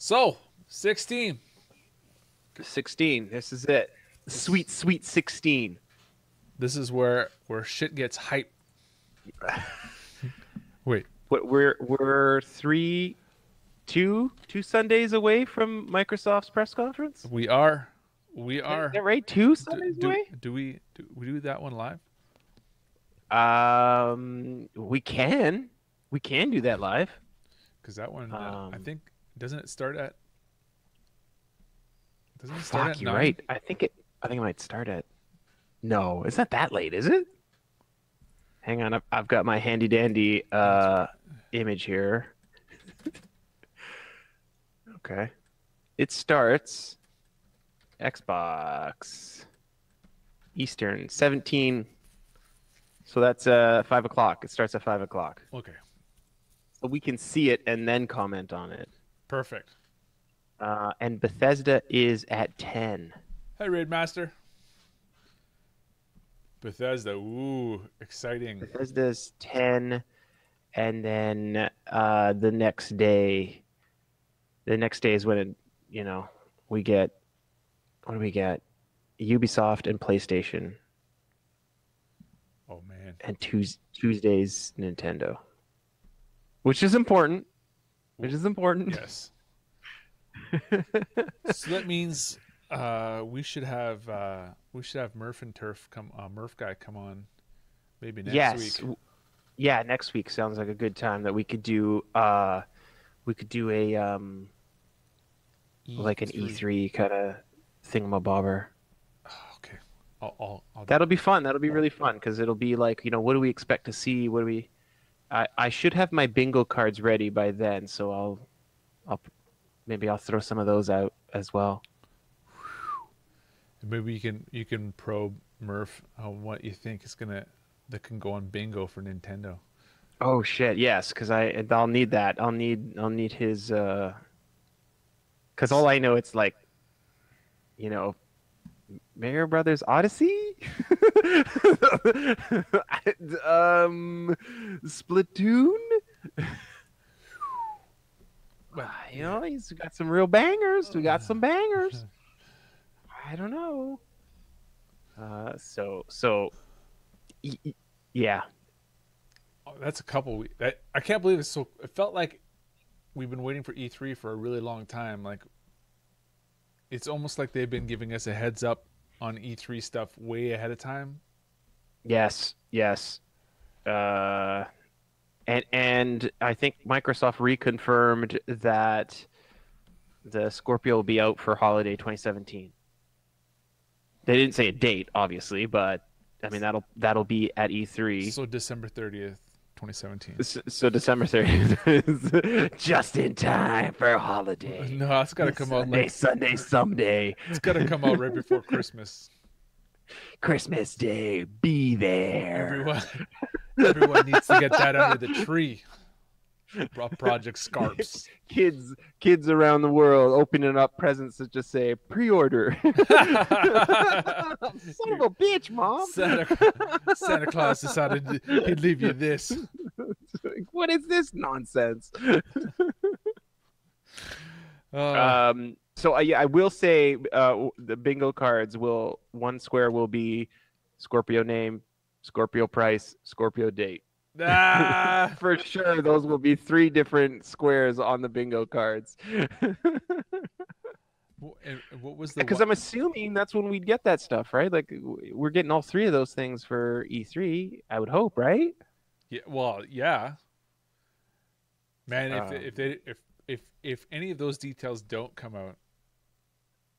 So, 16. 16. This is it. Sweet, sweet 16. This is where shit gets hype. Wait. What we're two Sundays away from Microsoft's press conference. We are. Is that right? Two Sundays away. Do we do that one live? We can do that live. Because that one, I think, doesn't it start at? Doesn't it Fuck, start at you're 9? right. I think it might start at. No, it's not that late, is it? Hang on, I've got my handy dandy image here. Okay, it starts Xbox Eastern 17. So that's 5 o'clock. It starts at 5 o'clock. Okay. So we can see it and then comment on it. Perfect. And Bethesda is at 10. Hey, Raid Master. Bethesda. Ooh, exciting. Bethesda's 10, and then the next day is when we get, what do we get? Ubisoft and PlayStation. Oh man. And Tuesday's Nintendo. Which is important. Yes. So that means we should have Murph and Turf Murph guy come on maybe next week. Yeah, next week sounds like a good time that we could do a like an E3 kind of thingamabobber. Oh, okay. I'll That'll be fun. That'll be really fun because it'll be like, what do we expect to see? I should have my bingo cards ready by then, so I'll throw some of those out as well. Maybe you can probe Murph on what you think that can go on bingo for Nintendo. Oh shit, yes, because I'll need that. I'll need his because all I know it's like, Mario Brothers Odyssey, Splatoon. Well, he's got some real bangers. We got some bangers. I don't know. Yeah. Oh, that's a couple weeks. I can't believe it's so. It felt like we've been waiting for E3 for a really long time. Like, it's almost like they've been giving us a heads up on E3 stuff way ahead of time. Yes. And I think Microsoft reconfirmed that the Scorpio will be out for holiday 2017. They didn't say a date, obviously, but I mean that'll be at E3. So December 30th, 2017. So December 30th, just in time for holiday. No, it's got to come out like Sunday, someday. It's got to come out right before Christmas. Christmas Day, be there. Everyone needs to get that under the tree. Project Scarps. Kids around the world opening up presents that just say pre-order. Son of a bitch, Mom. Santa Claus decided he'd leave you this. What is this nonsense? So I will say the bingo cards one square will be Scorpio name, Scorpio price, Scorpio date. For sure, those will be 3 different squares on the bingo cards. What was the? Because I'm assuming that's when we'd get that stuff, right? Like we're getting all 3 of those things for E3. I would hope, right? Yeah. Well, yeah. Man, if any of those details don't come out,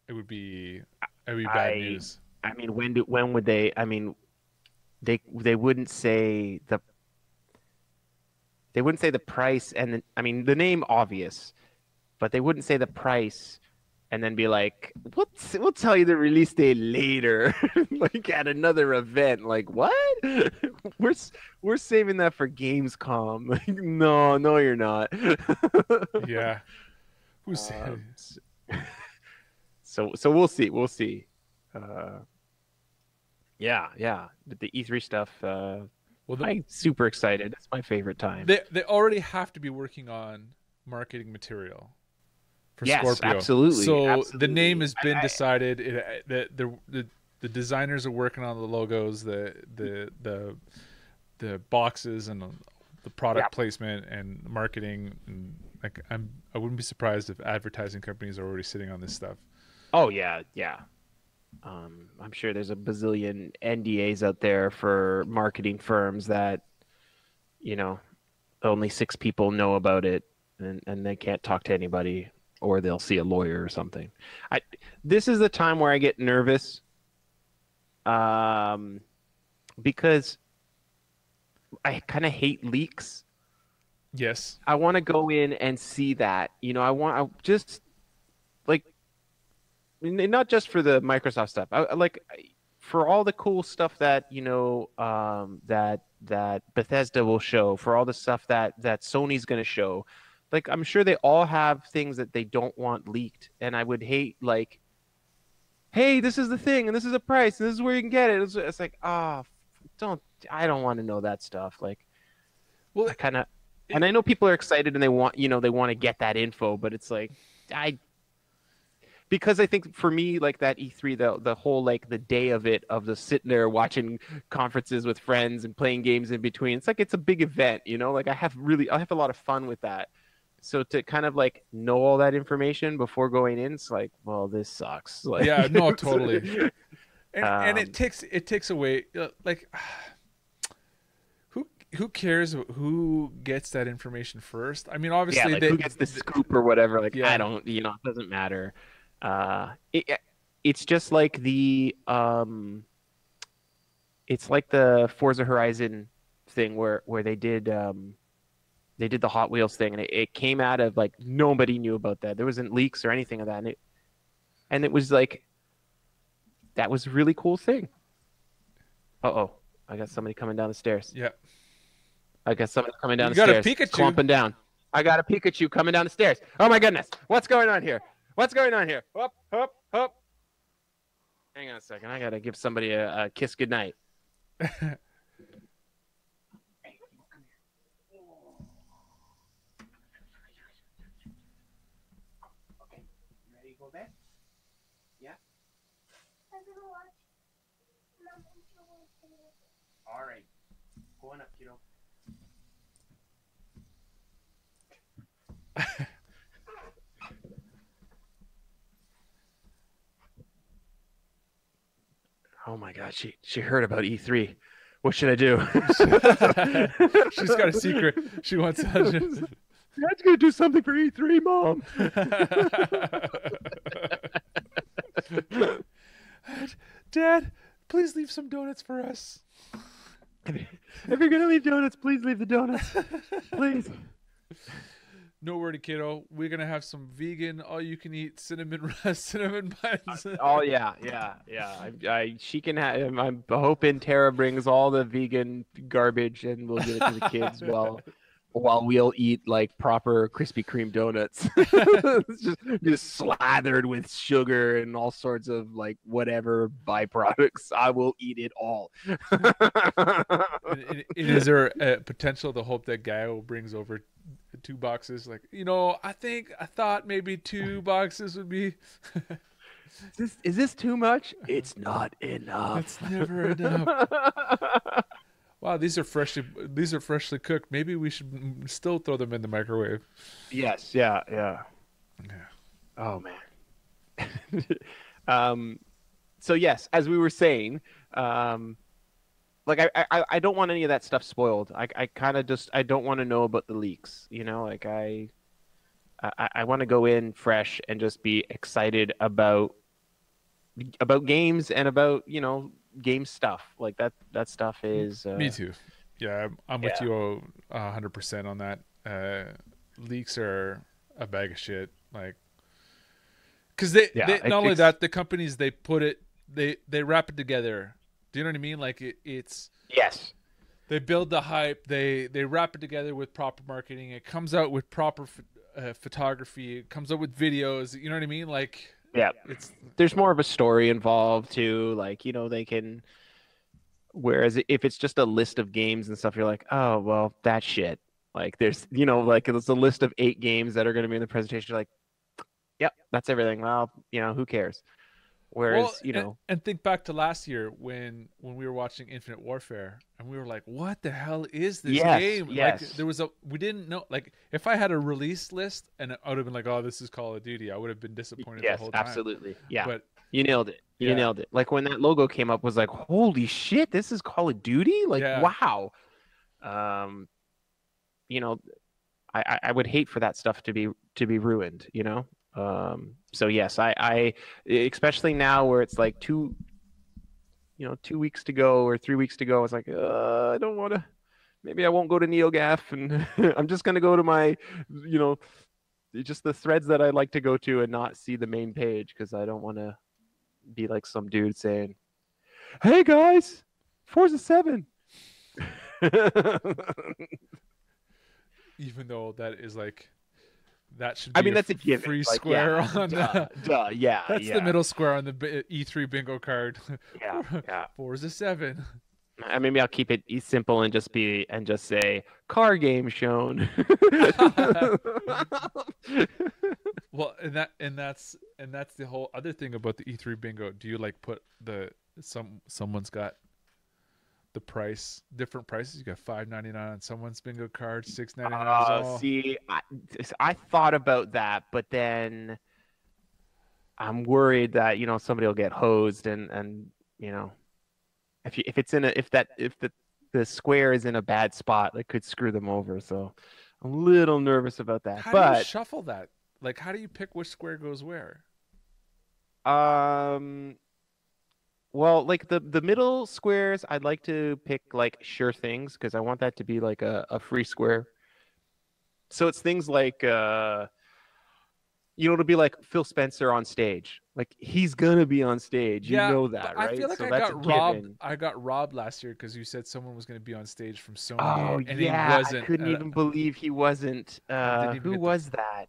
it would be bad news. I mean, when would they? I mean, they wouldn't say the. They wouldn't say the price, and the name obvious, but they wouldn't say the price, and then be like, "We'll tell you the release date later," like at another event. Like what? We're saving that for Gamescom. Like, no, you're not. Yeah. Who said? So we'll see. Yeah. The E3 stuff. Well, I'm super excited. It's my favorite time. They already have to be working on marketing material. for Yes, Scorpio. absolutely, So the name absolutely. has been decided. The designers are working on the logos, the boxes, and the Yeah. product placement and marketing. And like I wouldn't be surprised if advertising companies are already sitting on this stuff. Oh yeah, yeah. I'm sure there's a bazillion NDAs out there for marketing firms that, you know, only six people know about it, and they can't talk to anybody, or they'll see a lawyer or something. I This is the time where I get nervous, um, because I kind of hate leaks. Yes. I want to go in and see that. I just like not just for the Microsoft stuff. For all the cool stuff that that Bethesda will show, for all the stuff that Sony's going to show. Like, I'm sure they all have things that they don't want leaked, and I would hate, like, hey, this is the thing, and this is a price, and this is where you can get it. It's like, don't I don't want to know that stuff. Like, Well, I kind of, and it, I know people are excited and they want to get that info, but it's like, I because I think for me, like, that E3, the whole, like, the day of it, of the sitting there watching conferences with friends and playing games in between, it's like it's a big event, like, I have a lot of fun with that. So to kind of, like, know all that information before going in, it's like, well, this sucks. Like, yeah, no, totally. And um, it takes away like who cares who gets that information first? I mean, yeah, obviously like, who gets the scoop or whatever? Like, I yeah. don't, it doesn't matter. It's just like it's like the Forza Horizon thing where they did the Hot Wheels thing, and it came out of, like, nobody knew about that. There wasn't leaks or anything of that, and it was like, that was a really cool thing. Uh-oh, I got somebody coming down the stairs. Yeah. I got somebody coming down You the got a stairs, Pikachu. clomping down. I got a Pikachu coming down the stairs. Oh my goodness, what's going on here? What's going on here? Up, up, up. Hang on a second. I gotta give somebody a kiss goodnight. Okay, you ready to go to bed? Yeah? All right. Going up, kiddo. Oh my God, she heard about E3. What should I do? She's got a secret. She wants to. Dad's gonna do something for E3, Mom. Dad, please leave some donuts for us. If you're gonna leave donuts, please leave the donuts. Please. No worry, kiddo. We're gonna have some vegan, all-you-can-eat cinnamon buns. Oh yeah, yeah, yeah. She can have. I'm hoping Tara brings all the vegan garbage, and we'll give it to the kids while we'll eat, like, proper Krispy Kreme donuts. It's just slathered with sugar and all sorts of, like, whatever byproducts. I will eat it all. And is there a potential to hope that Gaio brings over 2 boxes? Like, I thought maybe 2 boxes would be. Is this too much? It's not enough. It's never enough. Wow, these are freshly cooked. Maybe we should still throw them in the microwave. Yes, yeah, yeah. Yeah. Oh man. So yes, as we were saying, like, I don't want any of that stuff spoiled. I kind of just, I don't want to know about the leaks. Like, I want to go in fresh and just be excited about games and about game stuff. Like, that stuff is Me too. Yeah, I'm with Yeah. you 100% on that. Leaks are a bag of shit. Like, because they not only that, the companies they put it, they wrap it together. Do you know what I mean? Like, it's Yes. they build the hype. They wrap it together with proper marketing. It comes out with proper photography. It comes out with videos. You know what I mean? Like, Yeah. it's There's more of a story involved too. Like, they can. Whereas if it's just a list of games and stuff, you're like, oh well, that shit. Like, there's like, it's a list of 8 games that are going to be in the presentation. You're like, Yep, that's everything. Well, who cares? Well, Whereas, and think back to last year when we were watching Infinite Warfare and we were like, "What the hell is this yes, game?" Like yes, there was a we didn't know. Like if I had a release list and I would have been like, "Oh, this is Call of Duty," I would have been disappointed the yes, whole time. absolutely. Yeah, But you nailed it. You yeah, nailed it. Like when that logo came up, was like, holy shit, this is Call of Duty. Like, yeah. wow. Um, you know, I would hate for that stuff to be ruined. So yes, I especially now where it's like 2 weeks to go or 3 weeks to go. It's like, I don't want to. Maybe I won't go to NeoGAF, and I'm just gonna go to my, you know, just the threads that I like to go to and not see the main page because I don't want to be like some dude saying, "Hey guys, Forza 7." Even though that is like that should I be mean, a that's a given. free Like, square yeah, on duh, the. duh, yeah, That's the yeah, middle square on the E3 bingo card. yeah, yeah. Forza 7. Maybe I'll keep it simple and just say car game shown. Well, and that's the whole other thing about the E3 bingo. Do you like put someone's got the price different prices? You got $5.99 on someone's bingo card, $6.99 is all. See, I thought about that, but then I'm worried that somebody will get hosed and if it's in a if the square is in a bad spot, that could screw them over. So I'm a little nervous about that. How do you But shuffle that? Like, how do you pick which square goes where? um, well, like the middle squares, I'd like to pick like sure things because I want that to be like a free square. So it's things like it'll be like Phil Spencer on stage. Like he's gonna be on stage. You Yeah, know but that, I feel right? like So I that's a got robbed. given. I got robbed last year because you said someone was going to be on stage from Oh Sony, and he yeah, I wasn't. couldn't even believe he wasn't. I didn't even Who get the. was that?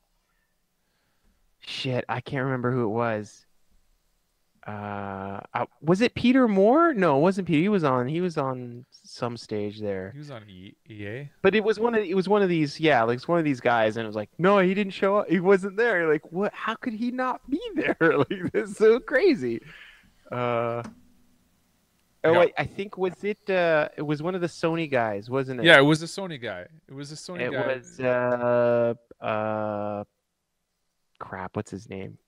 Shit, I can't remember who it was. Was it Peter Moore? No, it wasn't Peter. He was on some stage there. He was on EA. But it was one of these, yeah, like it's one of these guys, and it was like, no, he didn't show up. He wasn't there. You're like, what? How could he not be there? Like, this is so crazy. Uh, I oh got. wait, I think it was one of the Sony guys, wasn't it? Yeah, it was a Sony guy. It was a Sony It guy. was crap, what's his name?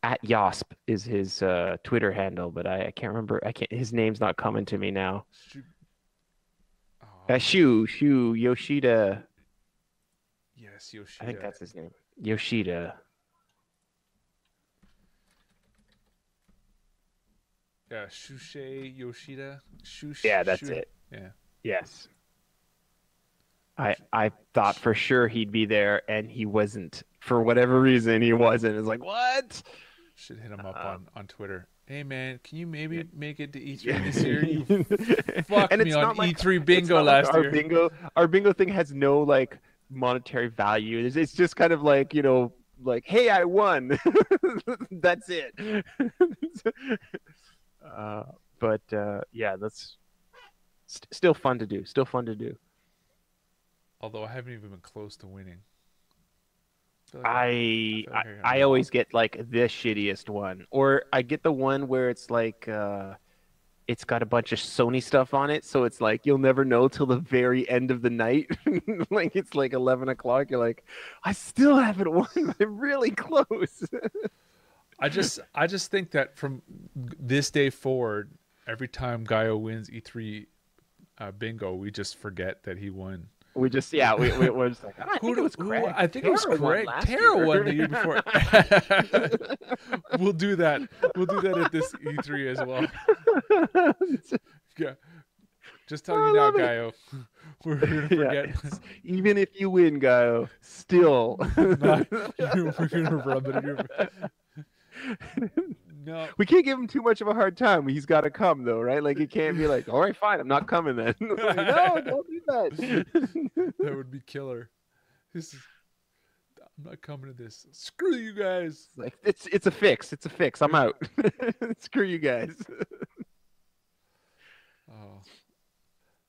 At Yosp is his Twitter handle, but I can't remember. I can't. His name's not coming to me now. Oh, Shu Yoshida. yes, I think Yoshida. that's his name. Yoshida. Yeah, Shusei Yoshida. Yeah, that's it. Yeah, Yes. I thought for sure he'd be there, and he wasn't. For whatever reason, he wasn't. It's like, what? should hit him up Um, on Twitter. Hey man, can you maybe yeah. make it to E3 Yeah. this year? You fucked And me it's on not like E3 it's bingo not like last our year. bingo thing has no like monetary value. It's just kind of like, like, hey, I won. That's it. uh, but yeah, that's still fun to do. Still fun to do. Although I haven't even been close to winning. I feel I, like I got I robbed. always get like the shittiest one, or I get the one where it's like it's got a bunch of Sony stuff on it, so it's like you'll never know till the very end of the night. Like it's like 11 o'clock. You're like, I still haven't won. I'm really close. I just think that from this day forward, every time Gaio wins E3 bingo, we just forget that he won. We just yeah, we're just like, "Ah, I Who, think it was who Craig. I think it was Tara won Craig. last Tara year." won the year before. We'll do that. We'll do that at this E3 as well. Yeah. Just telling I you now, love it. Gaio. We're gonna Yeah, forget. even if you win, Gaio, still. Not we're gonna rub it in your. No. We can't give him too much of a hard time. He's got to come though, right? Like it can't be like, all right, fine, I'm not coming then. Like, no, don't do that. That would be killer. This is, I'm not coming to this. Screw you guys. Like it's a fix. It's a fix. I'm out. Screw you guys. Oh.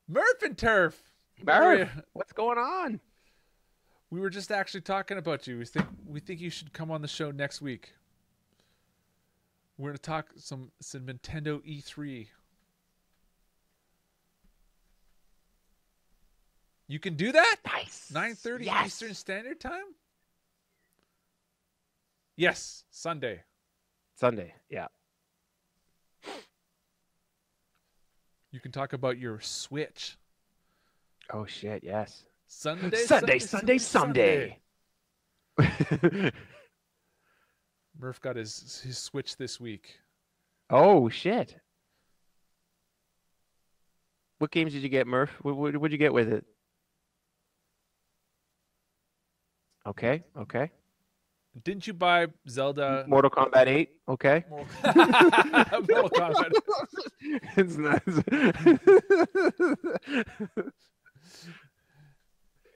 Murph and Turf. How are Murph, you? what's going on? We were just actually talking about you. We think you should come on the show next week. We're gonna talk some Nintendo E3. You can do that? Nice. 9:30 Yes. Eastern Standard Time? Yes, Sunday. Sunday. Yeah. You can talk about your Switch. Oh shit. Yes. Sunday. Murph got his Switch this week. Oh shit. What games did you get, Murph? What'd you get with it? Okay. Okay. Didn't you buy Zelda? Mortal Kombat 8. Okay. Mortal Kombat. It's nice.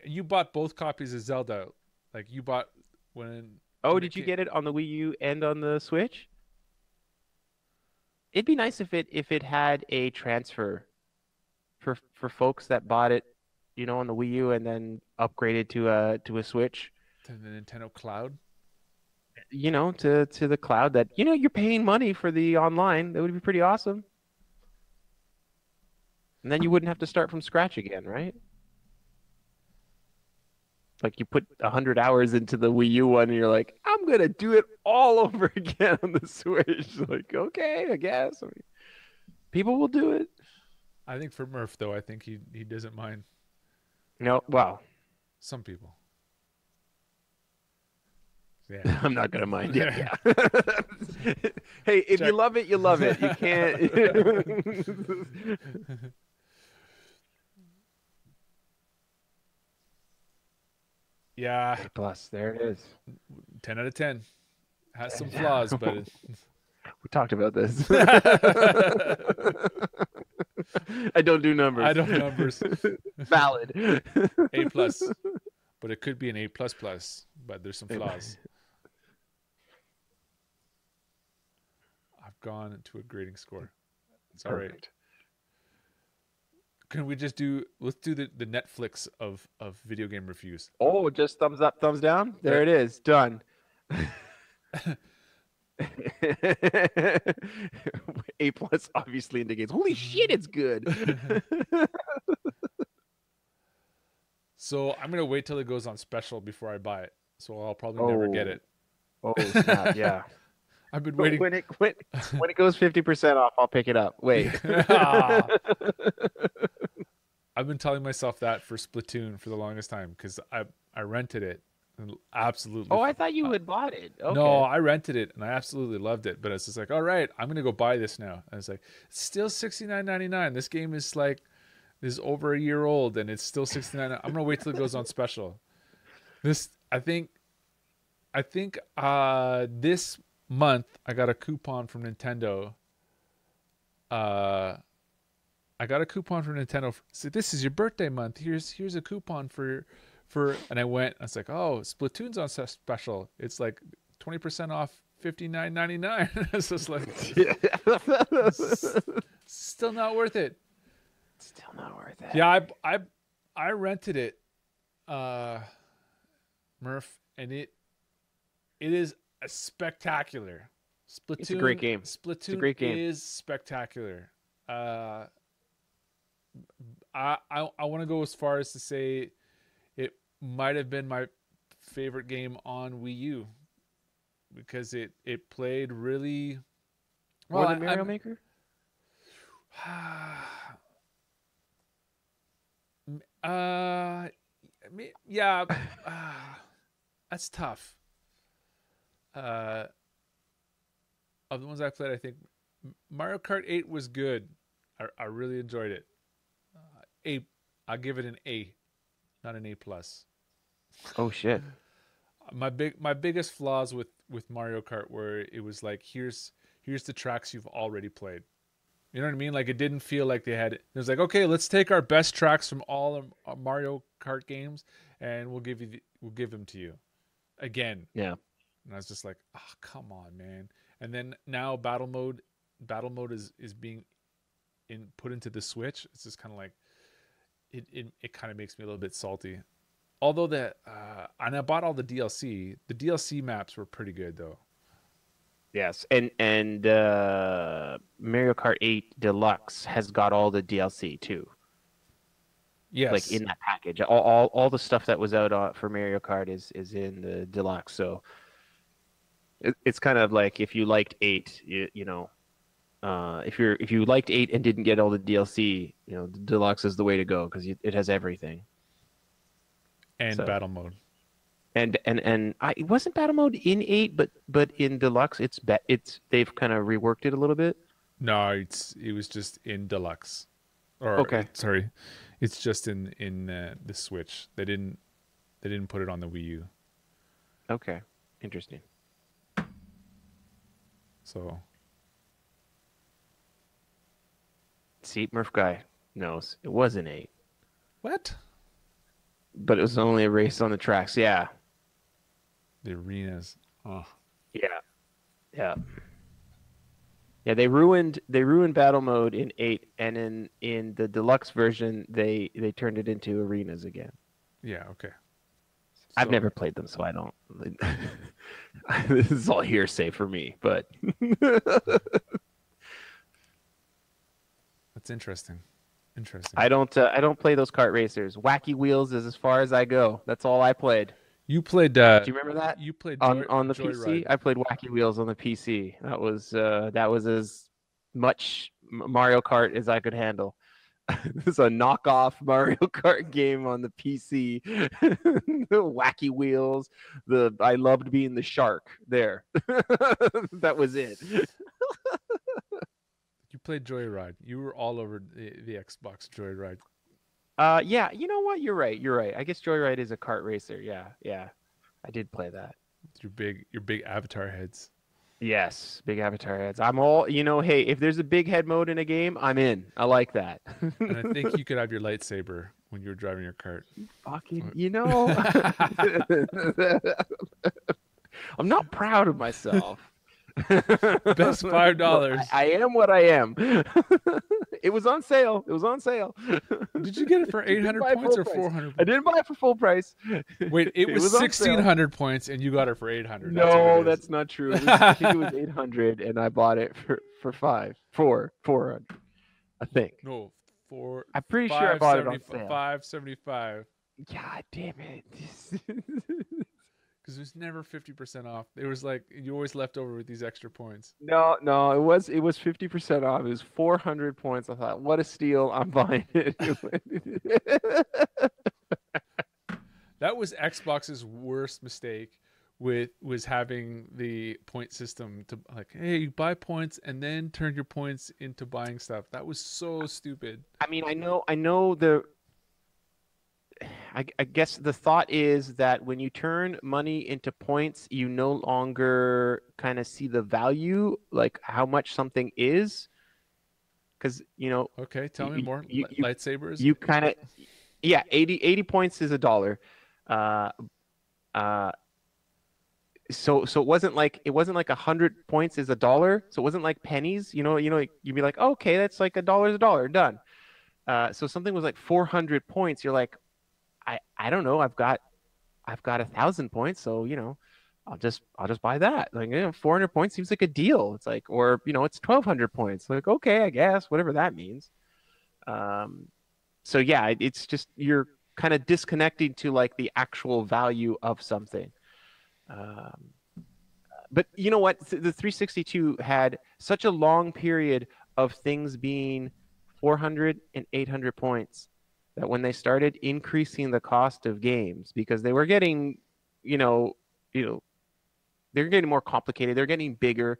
You bought both copies of Zelda. Like you bought when. Oh, when did you came- get it on the Wii U and on the Switch? It'd be nice if it had a transfer for folks that bought it, on the Wii U and then upgraded to a Switch. to the Nintendo Cloud? To the cloud that, you're paying money for the online. That would be pretty awesome. And then you wouldn't have to start from scratch again, right? Like you put 100 hours into the Wii U one and you're like, I'm going to do it all over again on the Switch. Like, okay, I guess. I mean, people will do it. I think for Murph though, I think he doesn't mind. Well, Some people. Yeah. I'm not gonna mind it. Yeah. Hey, if Check. you love it, you love it. You can't. Yeah. Plus, there it is. 10 out of 10. Has some flaws, but We talked about this. I don't do numbers. I don't know numbers. Valid. A plus, but it could be an A plus plus. But there's some flaws. I've gone to a grading score. It's all right. Perfect. Can we just let's do the Netflix of video game reviews. Oh, just thumbs up, thumbs down. There it is. Done. A plus obviously indicates, holy shit, it's good. So I'm gonna wait till it goes on special before I buy it. So I'll probably never get it. Oh, snap, yeah. I've been waiting. When it goes 50% off, I'll pick it up. Wait. I've been telling myself that for Splatoon for the longest time because I rented it and absolutely. Oh, I thought you had bought it. Okay. No, I rented it and I absolutely loved it. But it's just like, all right, I'm gonna go buy this now. And it's like, it's still $69.99. This game is over a year old and it's still $69. I'm gonna wait till it goes on special. I think this month I got a coupon from Nintendo. So this is your birthday month. Here's a coupon for, and I was like, oh, Splatoon's on special. It's like 20% off, $59.99. It's just like, still not worth it. Still not worth it. Yeah, I rented it, Murph, and it is a spectacular. Splatoon. It's a great game. Splatoon It's a great game. is spectacular. I want to go as far as to say it might have been my favorite game on Wii U because it played really More than Mario Maker? Yeah, that's tough. Of the ones I played, I think Mario Kart 8 was good. I really enjoyed it. I'll give it an A, not an A plus. Oh shit. My biggest flaws with Mario Kart were it was like here's the tracks you've already played. You know what I mean? Like it didn't feel like they had it. It was like, okay, let's take our best tracks from all of Mario Kart games and we'll give them to you again. Yeah. And I was just like, oh, come on, man. And then now battle mode is being put into the Switch. It's just kind of like it kind of makes me a little bit salty. Although and I bought all the DLC. The DLC maps were pretty good though. Yes, and Mario Kart 8 Deluxe has got all the DLC too, like Yes, in that package. All the stuff that was out for Mario Kart is in the Deluxe. So it's kind of like if you liked 8, if you liked 8 and didn't get all the DLC, the Deluxe is the way to go because it has everything. and So battle mode. it wasn't battle mode in 8, but in Deluxe they've kind of reworked it a little bit. No, it was just in deluxe, or Okay. sorry, it's just in the Switch. They didn't put it on the Wii U. Okay. Interesting. So See, Murph guy knows it wasn't 8, what? but it was only a race on the tracks. Yeah. The arenas. Oh, Yeah. Yeah. Yeah, they ruined battle mode in 8, and in the deluxe version they turned it into arenas again. yeah. Okay. I've So never played them, so I don't. This is all hearsay for me, but that's interesting. Interesting. I don't play those kart racers. Wacky Wheels is as far as I go. That's all I played. You played. Do you remember that? You played On the Joyride. PC, I played Wacky Wheels on the PC. That was as much Mario Kart as I could handle. This is a knockoff Mario Kart game on the PC. The Wacky Wheels. I loved being the shark there. That was it. You played Joyride. You were all over the Xbox Joyride. Yeah, you know what? You're right. You're right. I guess Joyride is a kart racer. Yeah, yeah. I did play that. Your big avatar heads. Yes, big avatar heads. I'm all, hey, if there's a big head mode in a game, I'm in. I like that. And I think you could have your lightsaber when you were driving your cart. Fucking, I'm not proud of myself. Best $5. I am what I am. It was on sale. It was on sale. Did you get it for 800 points or 400? I didn't buy it for full price. Wait, it was was on sale. 1,600 points and you got it for 800. No, that's not true. I think it was 800 and I bought it for 400. I think. No, for I'm pretty sure I bought it on sale. 575. God damn it. Because it was never 50% off. It was like you always left over with these extra points. No, it was 50% off. It was 400 points. I thought, what a steal! I'm buying it. That was Xbox's worst mistake. Was having the point system to like, hey, you buy points and then turn your points into buying stuff. That was so stupid. I mean, I know I guess the thought is that when you turn money into points, you no longer kind of see the value, like how much something is. Because, Okay, tell me more. Lightsabers? You kind of, yeah, 80 points is $1. So it wasn't like 100 points is $1. So it wasn't like pennies, you'd be like, oh, okay, that's like $1 is $1, done. So something was like 400 points. You're like, I don't know. I've got 1,000 points, so I'll just buy that. Like 400 points seems like a deal. It's like, or it's 1,200 points. Like, okay, I guess whatever that means. So yeah, it's just you're kind of disconnecting to like the actual value of something. But you know what? The 362 had such a long period of things being 400 and 800 points that when they started increasing the cost of games, because they were getting, they're getting more complicated, they're getting bigger.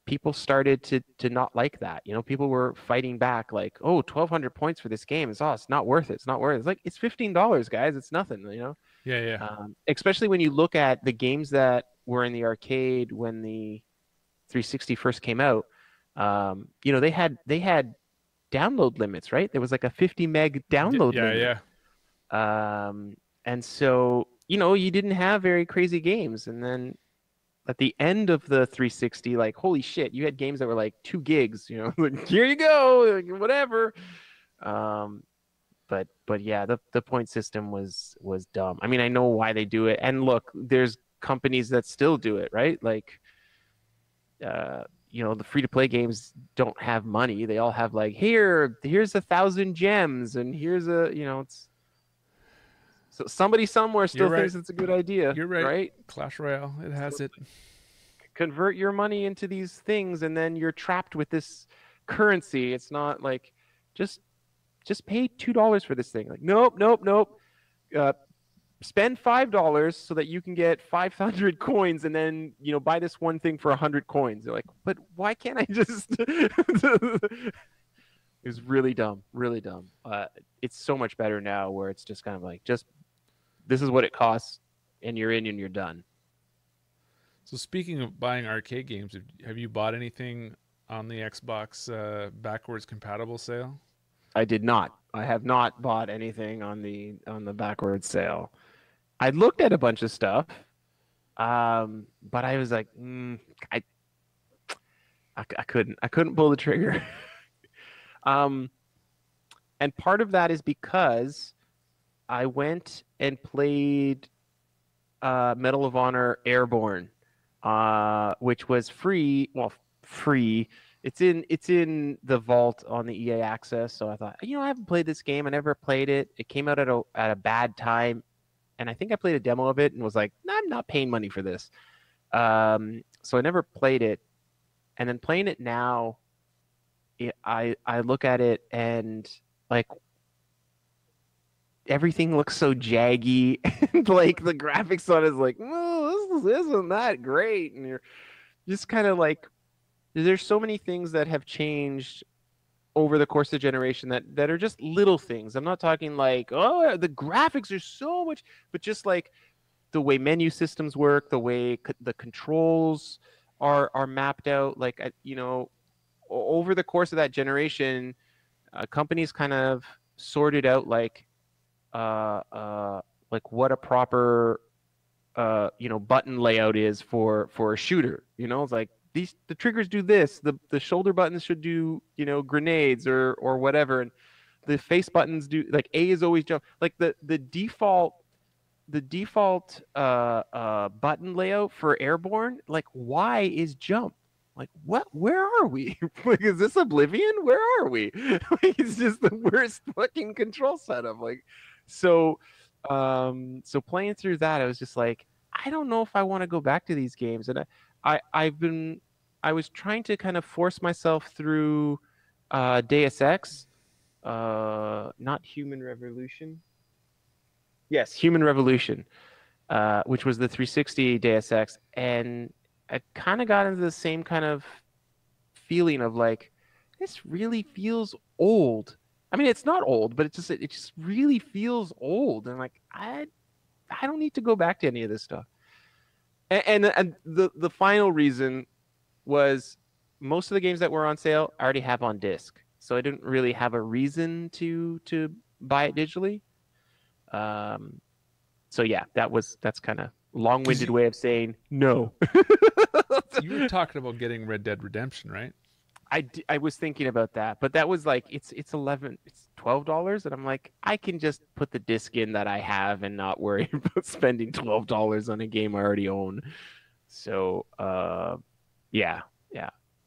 People started to not like that. People were fighting back like, oh, 1,200 points for this game is it's not worth it. It's not worth it. It's like, it's $15, guys. It's nothing, Yeah. Especially when you look at the games that were in the arcade when the 360 first came out. They had download limits, right? There was like a 50 meg download limit. Yeah. And so, you didn't have very crazy games. And then at the end of the 360, like, holy shit, you had games that were like 2 gigs, like, here you go, whatever. but yeah, the point system was dumb. I mean, I know why they do it, and look, there's companies that still do it, right? Like, the free to play games don't have money. They all have like, here's 1,000 gems, and here's it's so somebody somewhere You're still right. thinks it's a good idea, You're right. right? Clash Royale, it has So it. convert your money into these things, and then you're trapped with this currency. It's not like just pay $2 for this thing. Like, nope, nope, nope. Uh, Spend $5 so that you can get 500 coins, and then buy this one thing for 100 coins. They're like, but why can't I just? It was really dumb, really dumb. It's so much better now, where it's just kind of like, just this is what it costs, and you're in and you're done. So speaking of buying arcade games, have you bought anything on the Xbox backwards compatible sale? I did not. I have not bought anything on the backwards sale. I looked at a bunch of stuff, but I was like, I couldn't pull the trigger. And part of that is because I went and played Medal of Honor Airborne, which was free. Well, free. It's in the vault on the EA Access. So I thought, I haven't played this game. I never played it. It came out at a bad time, and I think I played a demo of it and was like, nah, I'm not paying money for this. So I never played it. And then playing it now, I look at it and like everything looks so jaggy, and like the graphics on it is like, well, this isn't that great, and you're just kind of like, there's so many things that have changed over the course of the generation that are just little things. I'm not talking like, oh, the graphics are so much, but just like the way menu systems work, the way the controls are mapped out. Like, over the course of that generation, companies kind of sorted out like what a proper button layout is for a shooter. It's like, the triggers do this, the shoulder buttons should do grenades or whatever, and the face buttons do, like, A is always jump. Like the default button layout for Airborne, like, Y is jump. Like, what? Where are we? Like, is this Oblivion? Where are we? Like, it's just the worst fucking control setup. Like, so playing through that, I was just like, I don't know if I want to go back to these games. And I was trying to kind of force myself through Deus Ex, not Human Revolution. Yes, Human Revolution, which was the 360 Deus Ex, and I kind of got into the same kind of feeling of like, this really feels old. I mean, it's not old, but it just really feels old, and like, I don't need to go back to any of this stuff. And the final reason was, most of the games that were on sale I already have on disc, so I didn't really have a reason to buy it digitally. So yeah, that's kind of long-winded way of saying no. You were talking about getting Red Dead Redemption, right? I was thinking about that, but that was like, it's $12, and I'm like, I can just put the disc in that I have and not worry about spending $12 on a game I already own. So yeah.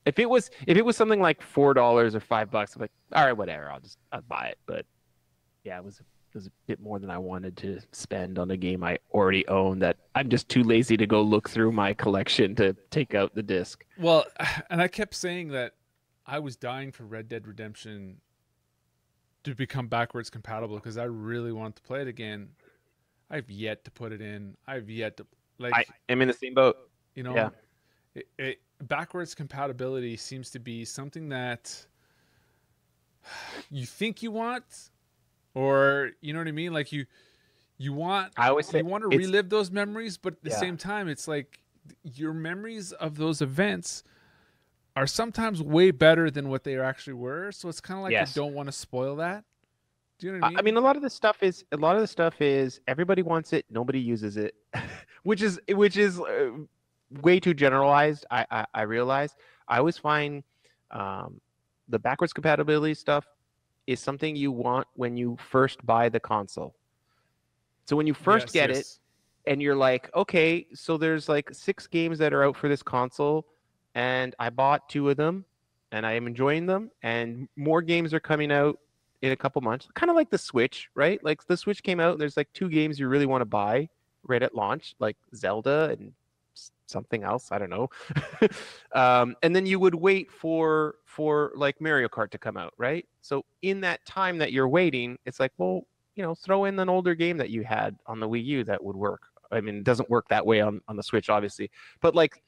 If it was something like $4 or $5, I'm like, all right, whatever, I'll buy it. But yeah, it was a bit more than I wanted to spend on a game I already own, that I'm just too lazy to go look through my collection to take out the disc. Well, and I kept saying that I was dying for Red Dead Redemption to become backwards compatible because I really want to play it again. I've yet to put it in. I've yet to, like. I am in the same boat. Yeah. Backwards compatibility seems to be something that you think you want, or you know what I mean? Like you want, I always say you want to relive those memories, but at the same time, it's like your memories of those events are sometimes way better than what they actually were. So it's kind of like, I don't want to spoil that. Do you know what I mean? I mean, a lot of the stuff is everybody wants it, nobody uses it, which is way too generalized. I realize. I always find the backwards compatibility stuff is something you want when you first buy the console. So when you first get it, and you're like, okay, so there's like 6 games that are out for this console, and I bought 2 of them, and I am enjoying them, and more games are coming out in a couple months. Kind of like the Switch, right? Like the Switch came out, and there's like 2 games you really want to buy right at launch, like Zelda and something else, I don't know. And then you would wait for like Mario Kart to come out, right? So in that time that you're waiting, it's like, well, you know, throw in an older game that you had on the Wii U that would work. I mean, it doesn't work that way on the Switch, obviously. But like,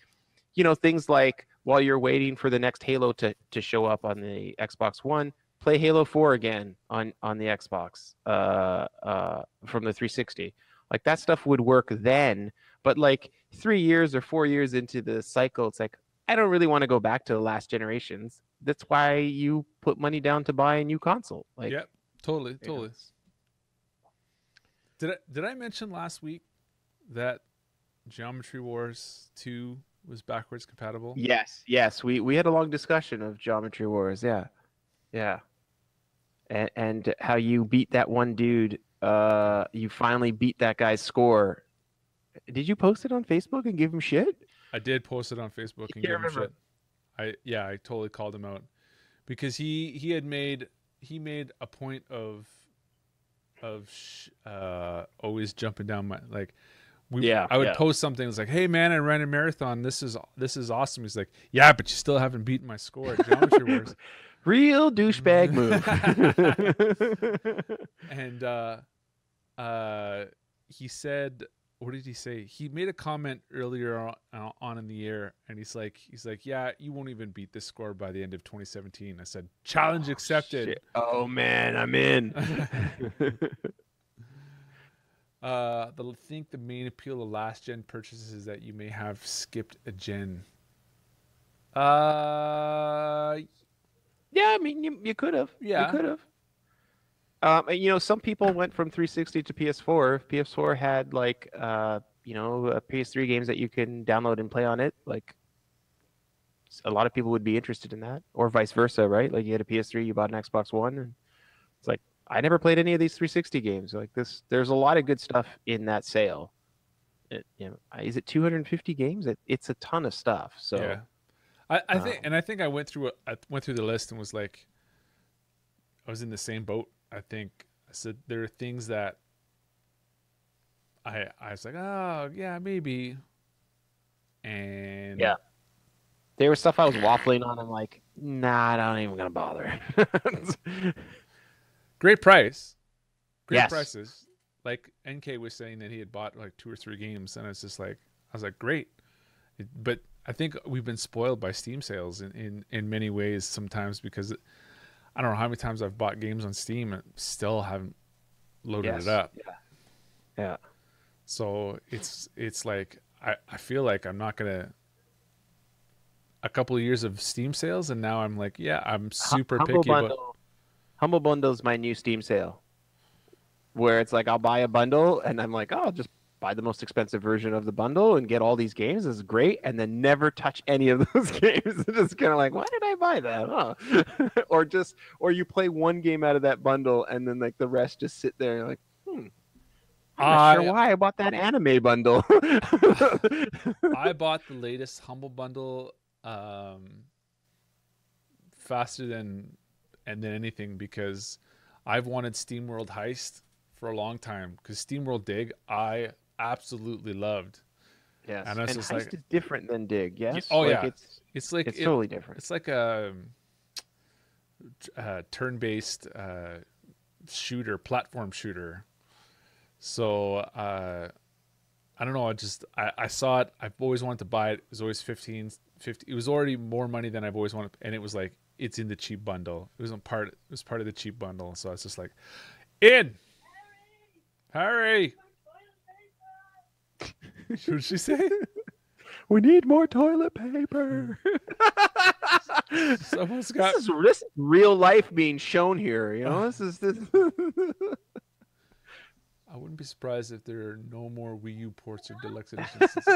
you know, things like while you're waiting for the next Halo to show up on the Xbox One, play Halo 4 again on the Xbox from the 360. Like that stuff would work then. But like 3 years or 4 years into the cycle, it's like, I don't really want to go back to the last generations. That's why you put money down to buy a new console. Like, yep, totally. Did I mention last week that Geometry Wars 2 was backwards compatible? Yes. We had a long discussion of Geometry Wars. Yeah. And how you beat that one dude. You finally beat that guy's score. Did you post it on Facebook and give him shit? I did post it on Facebook and give him shit. I totally called him out because he made a point of always jumping down my like. I would post something that's like, "Hey man, I ran a marathon. This is awesome." He's like, "Yeah, but you still haven't beaten my score at Geometry Wars." Real douchebag move. And he said, what did he say? He made a comment earlier on in the year, and he's like, "Yeah, you won't even beat this score by the end of 2017." I said, "Challenge accepted." Shit. Oh man, I'm in. I think the main appeal of last gen purchases is that you may have skipped a gen. Yeah, I mean, you could have. Yeah. You could have. And, you know, some people went from 360 to PS4. If PS4 had like, you know, PS3 games that you can download and play on it, like a lot of people would be interested in that, or vice versa, right? Like you had a PS3, you bought an Xbox One, and it's like, I never played any of these 360 games. Like this, there's a lot of good stuff in that sale. You know, is it 250 games? It's a ton of stuff. So yeah. I think I went through the list and was like, I was in the same boat. I think I said there are things that I was like, oh yeah, maybe, and yeah, there was stuff I was waffling on. I'm like, nah, I'm not even gonna bother. Great price, yes. prices. Like NK was saying that he had bought like 2 or 3 games, and I was like, great, but I think we've been spoiled by Steam sales in many ways sometimes because I don't know how many times I've bought games on Steam and still haven't loaded it up. Yeah. So it's like I feel like I'm not gonna a couple of years of Steam sales and now I'm like, yeah, I'm super picky. Humble Bundle's my new Steam sale, where it's like I'll buy a bundle and I'm like, oh, I'll just buy the most expensive version of the bundle and get all these games. This is great, and then never touch any of those games. Just kind of like, why did I buy that? Huh? or you play one game out of that bundle and then like the rest just sit there and you're like, I'm not sure why I bought that anime bundle. I bought the latest Humble Bundle faster than anything because I've wanted SteamWorld Heist for a long time because SteamWorld Dig I absolutely loved. Yes, and Heist is different than Dig. Yes. Oh yeah, it's totally different. It's like a turn-based platform shooter. So I don't know. I saw it. I've always wanted to buy it. It was always 50. It was already more money than I've always wanted, and it was like it's in the cheap bundle. It was part of the cheap bundle. So I was just like, Harry. What did she say? We need more toilet paper. Someone's got this is real life being shown here. You know, this. I wouldn't be surprised if there are no more Wii U ports or deluxe editions.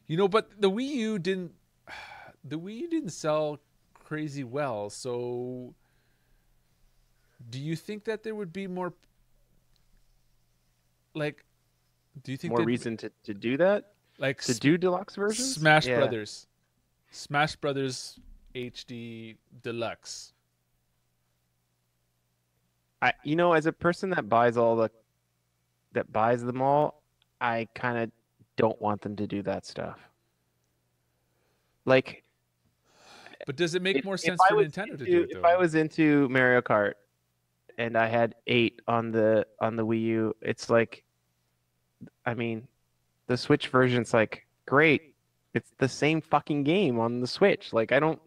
You know, but the Wii U didn't sell crazy well. So do you think that there would be more like do you think More that reason to do that? like To do deluxe versions? Smash Yeah. Brothers, Smash Brothers HD Deluxe? As a person that buys them all, I kind of don't want them to do that stuff. Like But does it make more if sense I for was Nintendo to do into it if though? I was into Mario Kart and I had 8 on the Wii U, it's like, I mean, the Switch version's like great. It's the same fucking game on the Switch. Like I don't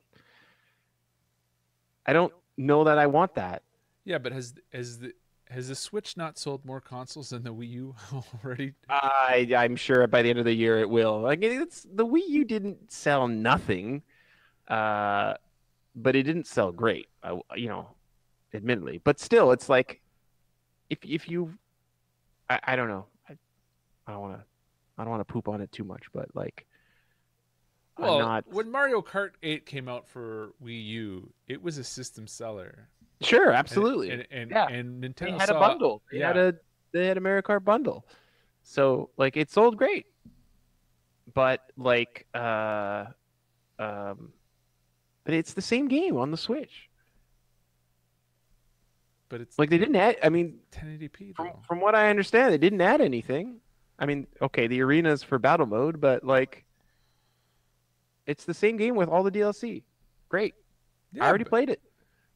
know that I want that. Yeah, but has the Switch not sold more consoles than the Wii U already? I'm sure by the end of the year it will. Like it's the Wii U didn't sell nothing, uh, but it didn't sell great. Admittedly, but still, it's like if you, I don't know. I don't want to I don't want to poop on it too much, but like I'm Well, not when Mario Kart 8 came out for Wii U, it was a system seller. sure. And Absolutely, and and, yeah. and They Nintendo had a saw, bundle. yeah. They had a Mario Kart bundle, so like it sold great. But um, but it's the same game on the Switch. But it's Like they didn't add. I mean, 1080p from though. from what I understand, they didn't add anything. I mean, okay, the arena's for battle mode, but like it's the same game with all the DLC. Great. I Yeah, already but played it.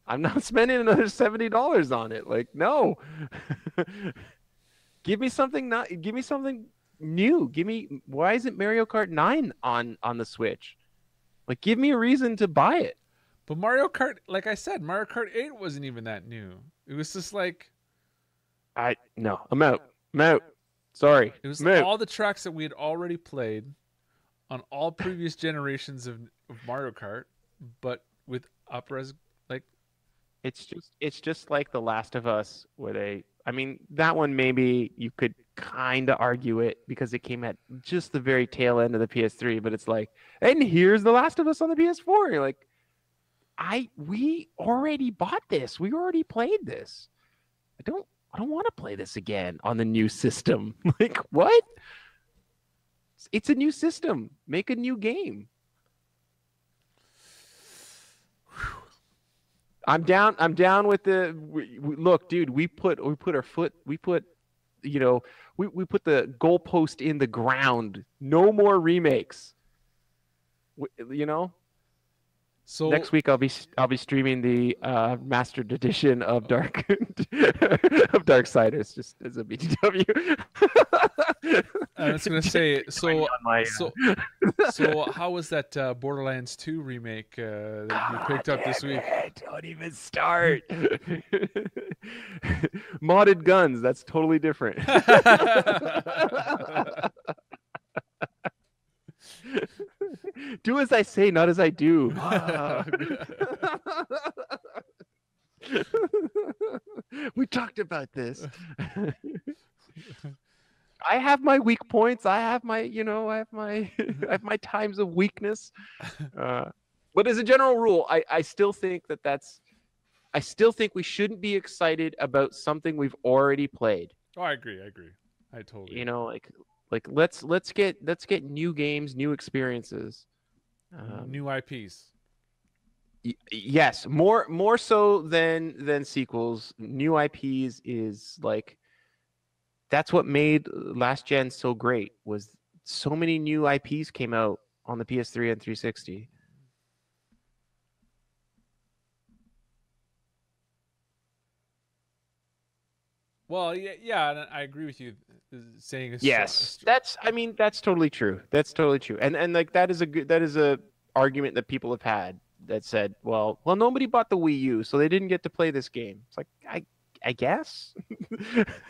I'm not spending another $70 on it. Like, no. Give me something new. Why isn't Mario Kart 9 on the Switch? Like give me a reason to buy it. but Mario Kart, like I said, Mario Kart 8 wasn't even that new. It was just like I no, I'm out. I'm out. Sorry. it was I'm out. all the tracks that we had already played on all previous generations of Mario Kart, but with upres like It's just like The Last of Us I mean, that one maybe you could kind of argue it because it came at just the very tail end of the PS3, but it's like, and here's The Last of Us on the PS4. You're like, we already bought this. We already played this. I don't want to play this again on the new system. Like, what? It's a new system. Make a new game. I'm down. I'm down with look, dude. We put the goalpost in the ground. No more remakes. You know. so. Next week I'll be streaming the mastered edition of of Darksiders just as a BTW. I was gonna say Join me on my, so how was that Borderlands 2 remake that you picked up this week? Don't even start. Modded guns, that's totally different. Do as I say, not as I do. We talked about this. I have my weak points. I have my, I have my times of weakness. But as a general rule, I still think I still think we shouldn't be excited about something we've already played. Oh, I agree. I totally You agree. know, like let's get new games, new experiences. New IPs. Yes, more so than sequels. New IPs is like that's what made last gen so great. Was so many new IPs came out on the PS3 and 360. Well, yeah, and I agree with you. Saying it's Yes, that's totally true. That's totally true. And like that is a argument that people have had that said, well, nobody bought the Wii U, so they didn't get to play this game. It's like I guess.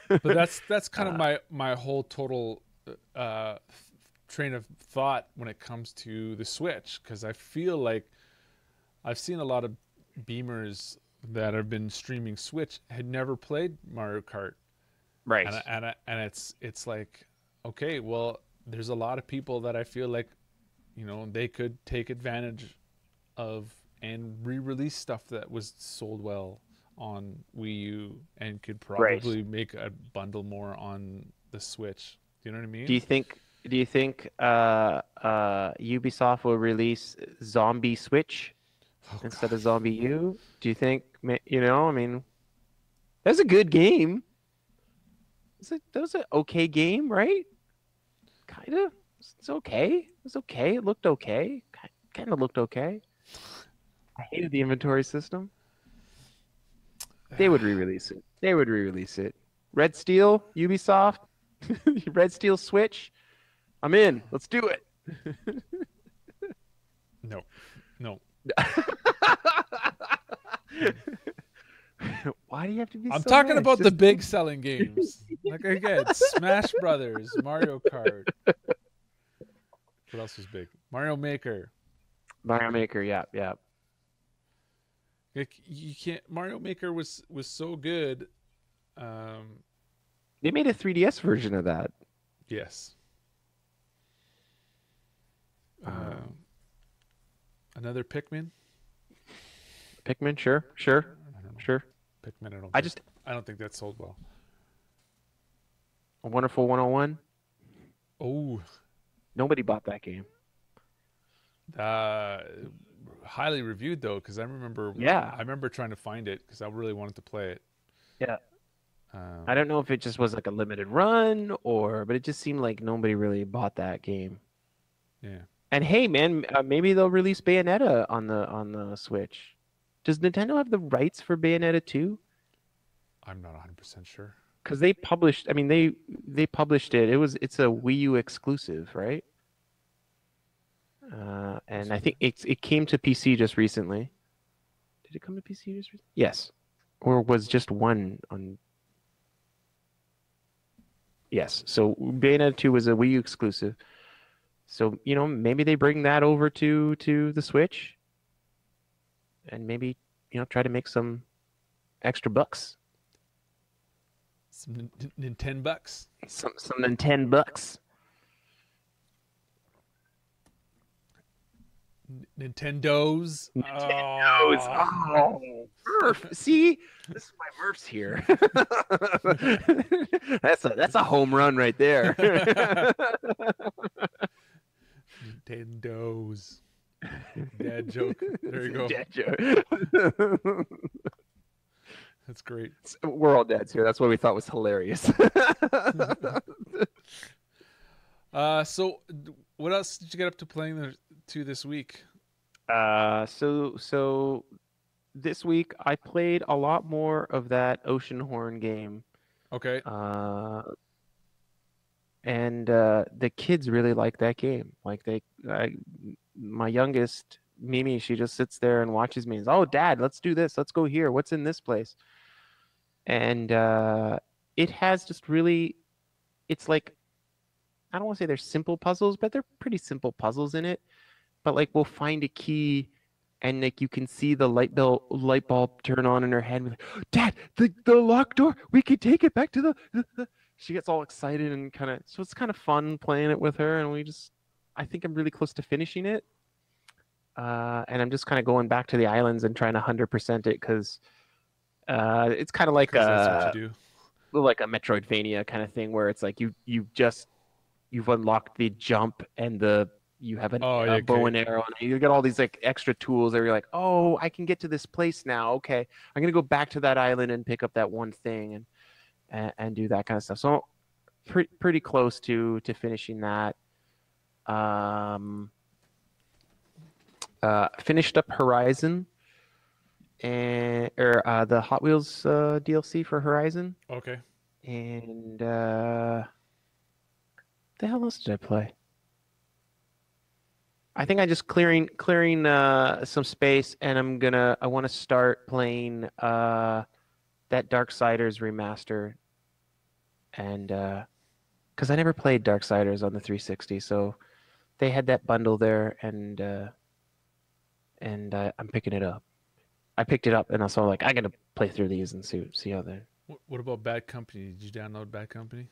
but that's kind of Uh, my whole total uh, train of thought when it comes to the Switch, because I feel like I've seen a lot of beamers that have been streaming Switch had never played Mario Kart, right. and it's like, okay, well, there's a lot of people that I feel like, they could take advantage of and re-release stuff that was sold well on Wii U and could Right. probably make a bundle more on the Switch. Do you know what I Do mean? you think do you think Ubisoft will release Zombie Switch Oh instead God. of Zombie U? Do you think, I mean, that's a good game. That was an okay game, right? Kind of. It's okay. It's okay. It looked okay. Kind of looked okay. I hated the inventory system. They would re-release it. They would re-release it. Red Steel, Ubisoft, Red Steel Switch. I'm in. Let's do it. No, no. Why do you have to be I'm so talking nice? about the Just big selling games. Like again, Smash Brothers, Mario Kart. What else was big? Mario Maker. Mario Maker. Yeah, yeah. Like you can't. Mario Maker was so good. Um, They made a 3DS version of that. yes. Um, Another Pikmin. Pikmin, sure, sure, I don't know. sure. Pikmin. I just I don't think that sold well. A Wonderful 101. Oh, Nobody bought that game. uh, highly reviewed though, because Yeah, I remember trying to find it because I really wanted to play it. yeah. Um, I don't know if it just was like a limited run but it just seemed like nobody really bought that game. yeah, And hey, man, maybe they'll release Bayonetta on the Switch. Does Nintendo have the rights for Bayonetta 2? I'm not 100% sure. Because they published, I mean, they published it. It's a Wii U exclusive, right? And I think it came to PC just recently. Did it come to PC just recently? Yes. Or was just one on? Yes. So Bayonetta 2 was a Wii U exclusive. So, maybe they bring that over to the Switch and maybe, try to make some extra bucks. Some Nintendo bucks. Some Nintendo bucks. Nintendos. Nintendos. Oh, Murph. See, this is why Murph's here. That's a home run right there. Nintendos. Dad joke. There you go. Dad joke. That's great. We're all dads here. That's what we thought was hilarious. So what else did you get up to playing this week? So this week I played a lot more of that Oceanhorn game. Okay. And the kids really like that game. Like my youngest Mimi, she just sits there and watches me and says, "Oh, Dad, let's do this. Let's go here. What's in this place?" And it has just really, it's like, I don't want to say they're simple puzzles, but they're pretty simple puzzles in it. But like we'll find a key, and like you can see the light bulb turn on in her head. We're like, "Dad, the locked door. We can take it back to the." She gets all excited and so it's kind of fun playing it with her. And I think I'm really close to finishing it. And I'm just kind of going back to the islands and trying to 100% it because it's kind of like that's what you do. like a Metroidvania kind of thing where it's like you've unlocked the jump and you have a bow and arrow and you get all these like extra tools that you're like, oh, I can get to this place now. Okay, I'm gonna go back to that island and pick up that one thing and do that kind of stuff. So pretty close to finishing that. Finished up Horizon or the Hot Wheels DLC for Horizon. Okay. And the hell else did I play? I think I just clearing some space, and I want to start playing that Darksiders remaster, and because I never played Darksiders on the 360, so they had that bundle there, and I'm picking it up. I picked it up, and I was like, I gotta play through these and see how they're. What about Bad Company? Did you download Bad Company?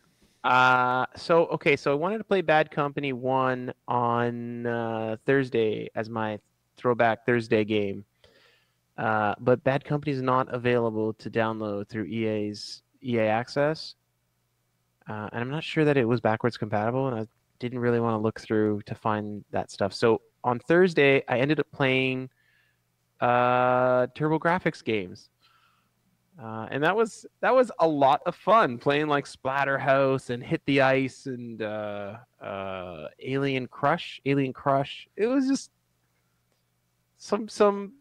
So I wanted to play Bad Company 1 on Thursday as my throwback Thursday game. But Bad Company is not available to download through EA's EA Access. And I'm not sure that it was backwards compatible, and I didn't really want to look through to find that stuff. So on Thursday, I ended up playing TurboGrafx games. And that was a lot of fun playing like Splatterhouse and Hit the Ice and Alien Crush. It was just some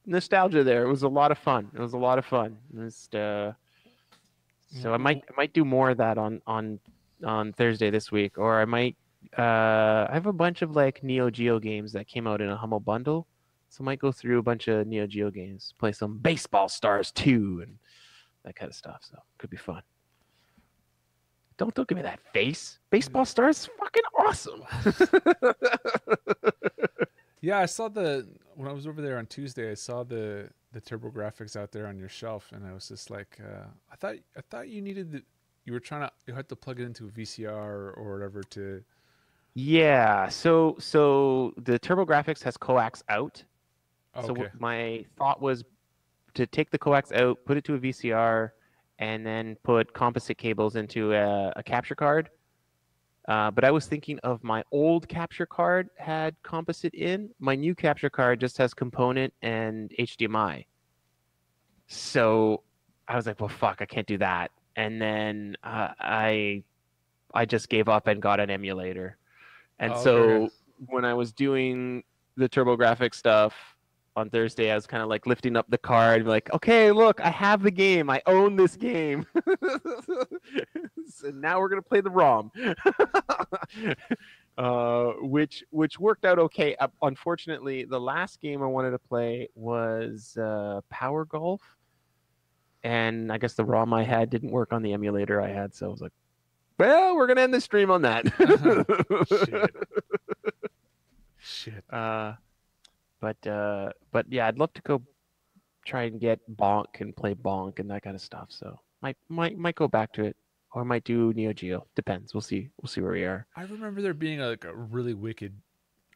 nostalgia there. It was a lot of fun. It was a lot of fun. So I might do more of that on Thursday this week, or I might I have a bunch of like Neo Geo games that came out in a Humble bundle. So I might go through a bunch of Neo Geo games, play some Baseball Stars 2 and that kind of stuff. So it could be fun. Don't give me that face. Baseball Stars is fucking awesome. Yeah, I saw when I was over there on Tuesday. I saw the TurboGrafx out there on your shelf, and I was just like, I thought you needed you had to plug it into a VCR or whatever to. Yeah, so the TurboGrafx has coax out. Oh, So okay. my thought was to take the coax out, put it to a VCR, and then put composite cables into a capture card. But I was thinking of my old capture card had composite in. My new capture card just has component and HDMI. So I was like, well, fuck, I can't do that. And then I just gave up and got an emulator. And Oh, okay. Okay. so when I was doing the TurboGrafx stuff on Thursday, I was kind of like lifting up the card, like, okay, look, I have the game. I own this game. So now we're gonna play the ROM, which worked out okay. Unfortunately, the last game I wanted to play was Power Golf, and I guess the ROM I had didn't work on the emulator I had, so I was like, well, we're gonna end the stream on that. Shit. Shit. But yeah, I'd love to go try and get Bonk and play Bonk and that kind of stuff. So might go back to it, or might do Neo Geo. Depends. We'll see. We'll see where we are. I remember there being like a really wicked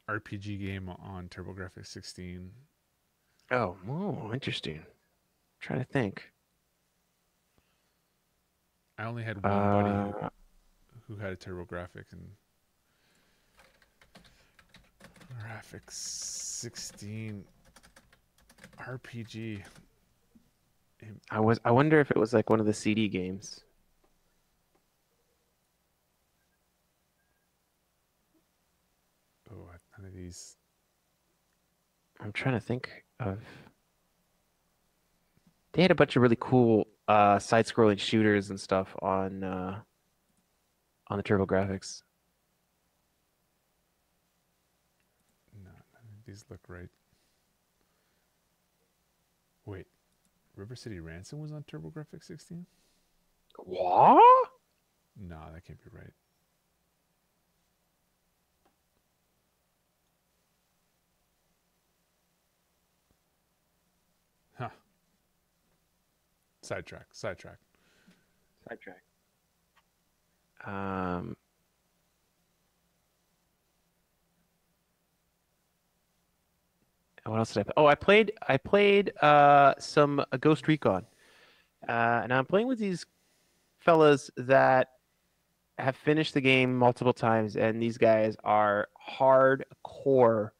RPG game on TurboGrafx 16. Oh, interesting. I'm trying to think. I only had one buddy who had a TurboGrafx and Graphics 16 RPG. I wonder if it was like one of the CD games. Oh, none of these. I'm trying to think of. They had a bunch of really cool side-scrolling shooters and stuff on the TurboGrafx. No, none of these look right. Wait, River City Ransom was on TurboGrafx 16? What? No, that can't be right. Huh. Sidetrack. Sidetrack. What else did I play? Oh, I played some Ghost Recon. And I'm playing with these fellas that have finished the game multiple times, and these guys are hardcore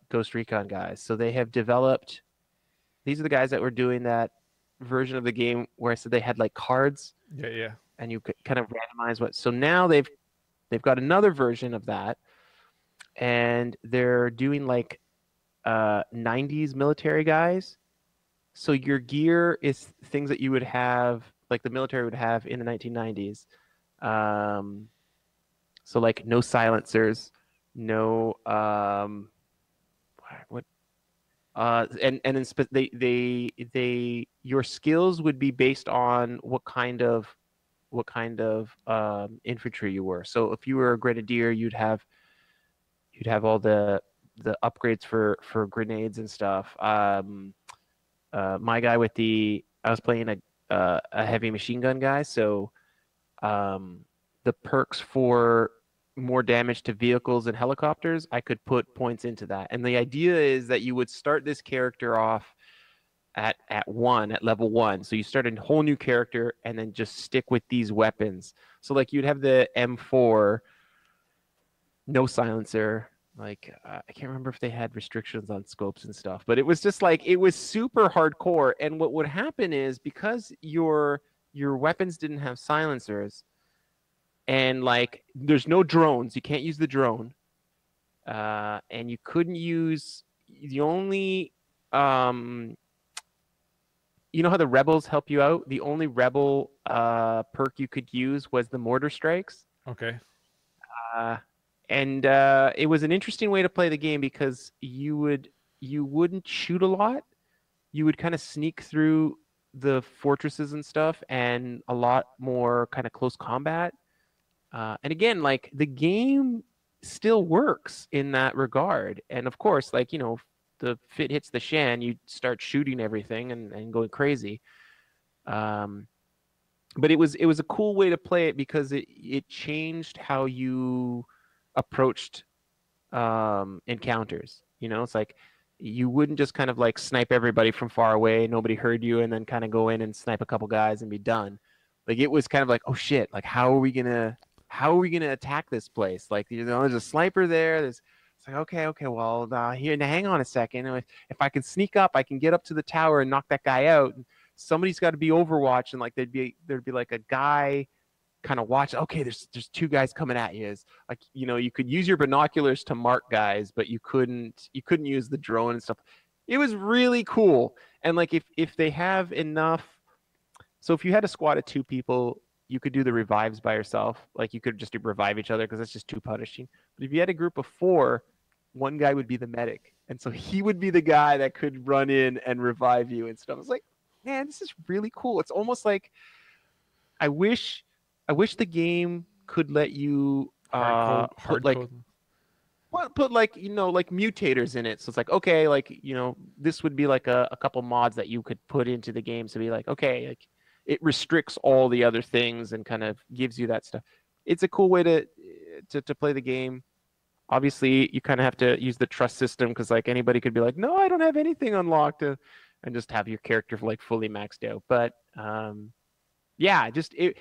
Ghost Recon guys. So they have developed. These are the guys that were doing that version of the game where I said they had like cards. Yeah. And you could kind of randomize what. So now they've got another version of that, and they're doing like 90s military guys. So your gear is things that you would have, like the military would have in the 1990s. So like no silencers, no what and then they your skills would be based on what kind of infantry you were. So if you were a grenadier, you'd have all the upgrades for grenades and stuff. My guy I was playing a heavy machine gun guy, so the perks for more damage to vehicles and helicopters, I could put points into that. And the idea is that you would start this character off at level 1. So you start a whole new character and then just stick with these weapons. So like you'd have the M4, no silencer. Like I can't remember if they had restrictions on scopes and stuff, but it was just like it was super hardcore. And what would happen is because your weapons didn't have silencers, and like there's no drones, you can't use the drone, and you couldn't use the only you know how the rebels help you out? The only rebel perk you could use was the mortar strikes. Okay. And it was an interesting way to play the game because you wouldn't shoot a lot. You would kind of sneak through the fortresses and stuff, and a lot more kind of close combat. And again, like the game still works in that regard. And of course, like, you know, the fit hits the shan, you start shooting everything and going crazy. But it was a cool way to play it because it changed how you approached encounters. You know, it's like you wouldn't just kind of like snipe everybody from far away, nobody heard you, and then kind of go in and snipe a couple guys and be done. Like it was kind of like, oh shit, like how are we gonna attack this place? Like, you know, there's a sniper there. It's like, okay, well, here, now hang on a second. If I can sneak up, I can get up to the tower and knock that guy out. Somebody's got to be Overwatch, and like there'd be like a guy kind of watch. Okay, there's two guys coming at you. It's like, you know, you could use your binoculars to mark guys, but you couldn't use the drone and stuff. It was really cool. And like if they have enough, so if you had a squad of 2 people, you could do the revives by yourself. Like you could just revive each other because that's just too punishing. But if you had a group of 4, one guy would be the medic, and so he would be the guy that could run in and revive you and stuff. I was like, man, this is really cool. It's almost like I wish the game could let you put like, you know, like mutators in it. So it's like, okay, like, you know, this would be like a couple mods that you could put into the game to be like, okay, like it restricts all the other things and kind of gives you that stuff. It's a cool way to play the game. Obviously, you kind of have to use the trust system because like anybody could be like, no, I don't have anything unlocked, and just have your character like fully maxed out. But yeah, just a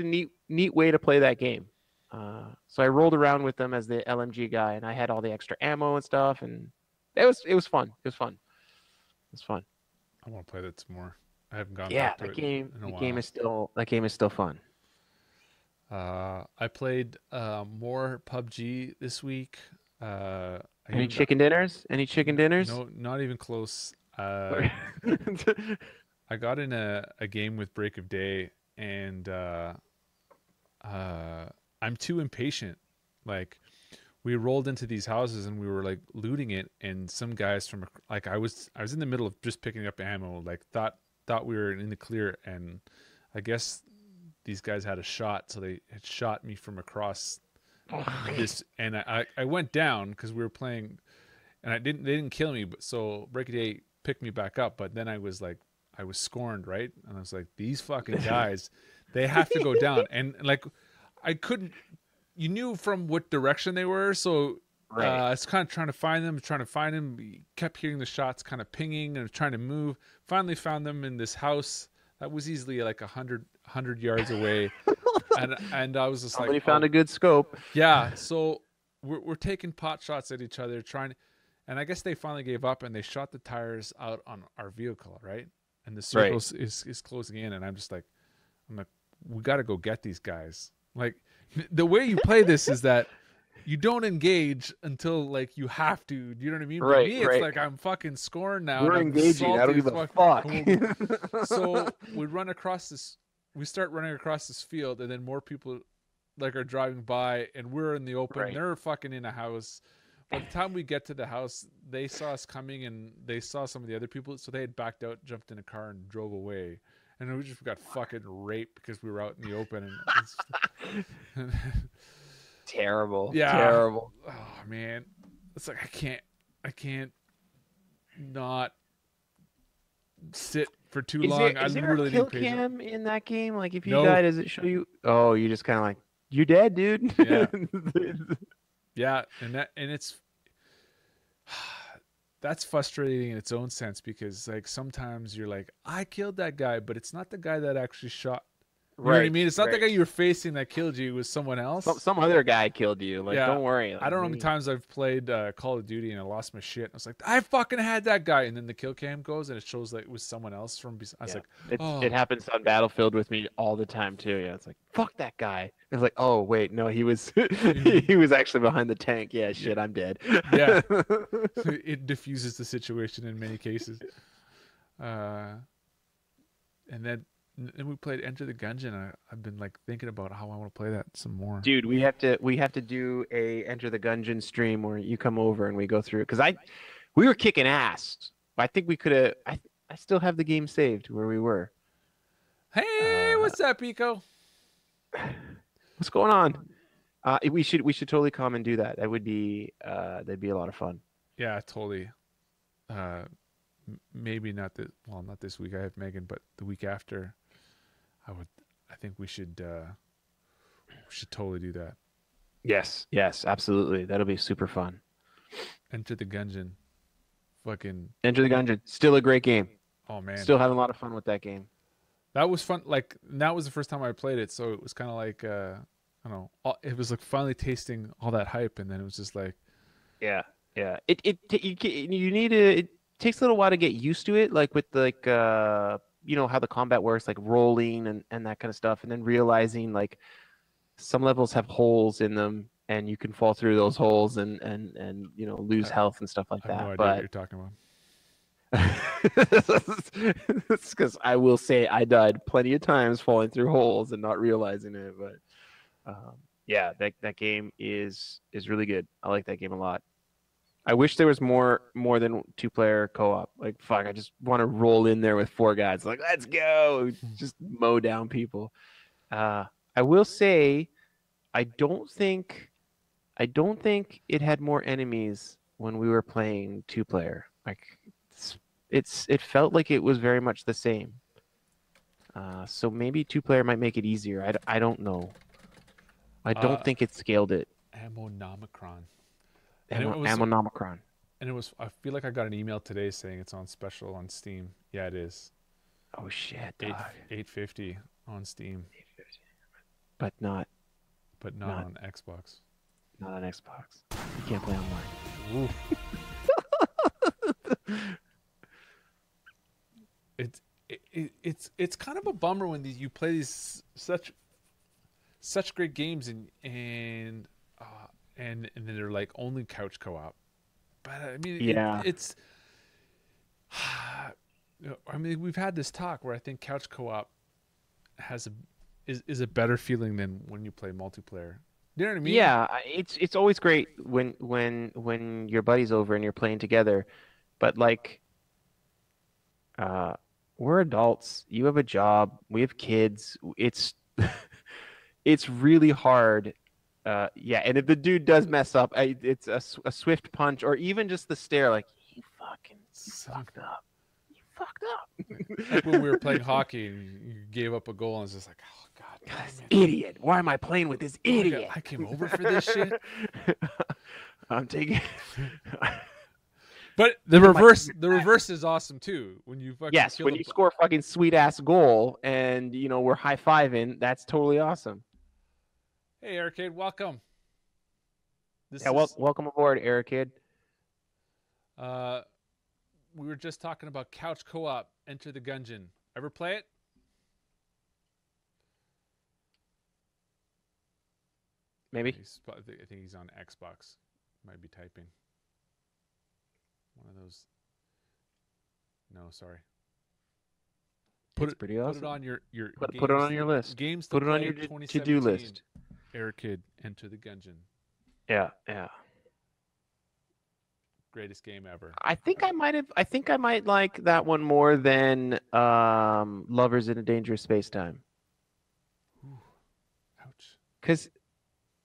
neat way to play that game. So I rolled around with them as the LMG guy, and I had all the extra ammo and stuff, and it was fun. It was fun. I want to play that some more. I haven't gone Yeah, back to that it game. in a The while. game is still fun. I played more PUBG this week. Any chicken dinners? No, not even close. I got in a game with Break of Day, and I'm too impatient. Like, we rolled into these houses and we were like looting it, and some guys from like I was in the middle of just picking up ammo, like thought we were in the clear, and I guess these guys had a shot, so they had shot me from across this, and I went down because we were playing, and they didn't kill me, but so Break of Day picked me back up, but then I was scorned, right? And I was like, these fucking guys, they have to go down, and like I couldn't. You knew from what direction they were, so Right. I was kind of trying to find them. Kept hearing the shots kind of pinging and trying to move. Finally found them in this house that was easily like 100 yards away, and I was just Somebody like, found a good scope. yeah. So we're taking pot shots at each other, and I guess they finally gave up and they shot the tires out on our vehicle, right? And the circle is closing in, and I'm like, we got to go get these guys. Like, the way you play this is that you don't engage until like you have to. Do you know what I mean? Right, But me, it's right. like I'm fucking scoring now. We're and I'm engaging. I don't salty give as a fuck. So we start running across this field, and then more people like are driving by, and we're in the open. Right. They're fucking in a house. By the time we get to the house, they saw us coming, and they saw some of the other people, so they had backed out, jumped in a car, and drove away. And we just got fucking raped because we were out in the open. And Terrible. Yeah. Terrible. Oh man, it's like I can't not sit for too long. Is there really a kill need patience. cam in that game? Like if you No. die, does it show you? Oh, you just kind of like, you're dead, dude. Yeah. Yeah, and it's that's frustrating in its own sense because like sometimes you're like, I killed that guy, but it's not the guy that actually shot. You know what I Right, mean? It's not the right. guy you were facing that killed you. It was someone Some else. some other guy killed you. Like, Yeah. don't worry. I Like don't know how many me. times I've played Call of Duty and I lost my shit. I was like, I fucking had that guy, and then the kill cam goes and it shows like it was someone else from. I was Yeah, like, it oh, happens on Battlefield with me all the time too. Yeah, it's like fuck that guy. It's like, oh wait, no, he was mhm. he was actually behind the tank. Yeah, Yeah, shit, I'm dead. yeah. It diffuses the situation in many cases. Uh, and then we played Enter the Gungeon. I've been like thinking about how I want to play that some more. Dude, we have to do a Enter the Gungeon stream where you come over and we go through it because we were kicking ass. I think we could have. I still have the game saved where we were. Hey, Uh, what's up, Pico? what's going on? We should totally come and do that. That'd be a lot of fun. Yeah, totally. Uh, maybe not this. Well, not this week. I have Megan, but the week after, I would. I think we should totally do that. Yes, absolutely. That'll be super fun. Enter the Gungeon. Fucking. Enter the Gungeon, still a great game. Oh man, Still having a lot of fun with that game. that was fun. Like that was the first time I played it, so it was kind of like I don't know. It was like finally tasting all that hype, and then it was just like, Yeah, yeah. You need to. It takes a little while to get used to it, like with how the combat works, like rolling and that kind of stuff, and then realizing like some levels have holes in them, and you can fall through those holes and lose I, health and stuff like I have no that. idea what But you're talking about. it's because I will say I died plenty of times falling through holes and not realizing it. But yeah, that game is really good. I like that game a lot. I wish there was more than two-player co-op. Like fuck, I just want to roll in there with four guys. Like let's go, just mow down people. I will say, I don't think it had more enemies when we were playing two-player. Like it felt like it was very much the same. So maybe two-player might make it easier. I don't know. I don't Uh, think it scaled it. Ammonomicron. And it was Ammonomicron. and it was. I feel like I got an email today saying it's on special on Steam. Yeah, it is. Oh shit, Eight dog. 850 on Steam, But not but not Not- on Xbox. not on Xbox. You can't play online. Ooh. It's kind of a bummer when you play these such great games and then they're like only couch co-op. But I mean, Yeah. it's. I mean, we've had this talk where I think couch co-op is a better feeling than when you play multiplayer. You know what I mean? Yeah, it's always great when your buddy's over and you're playing together, but like uh we're adults. You have a job, we have kids. It's really hard. Yeah, and if the dude does mess up, it's a swift punch or even just the stare like you fucked up. You fucked up. Like when we were playing hockey and you gave up a goal and it's just like, oh god, This damn it. idiot. Why am I playing with this idiot? I came over for this shit. I'm taking. But the reverse is awesome too. When you fucking Yes, kill when the you score a fucking sweet ass goal and we're high fiving, that's totally awesome. Hey Arcade, welcome. This Yeah, well, is welcome aboard, Eric Kid. we were just talking about couch co-op, Enter the Gungeon. Ever play it? Maybe. I think he's on Xbox. Might be typing. One of those. No, sorry. It's pretty awesome. Put it on your Put it on your list. games. Put it on play your 2017. to-do list. Eric Kid, Enter the Gungeon. Yeah, yeah. Greatest game ever. I think I might like that one more than Lovers in a Dangerous Space Time. Ooh, ouch. Because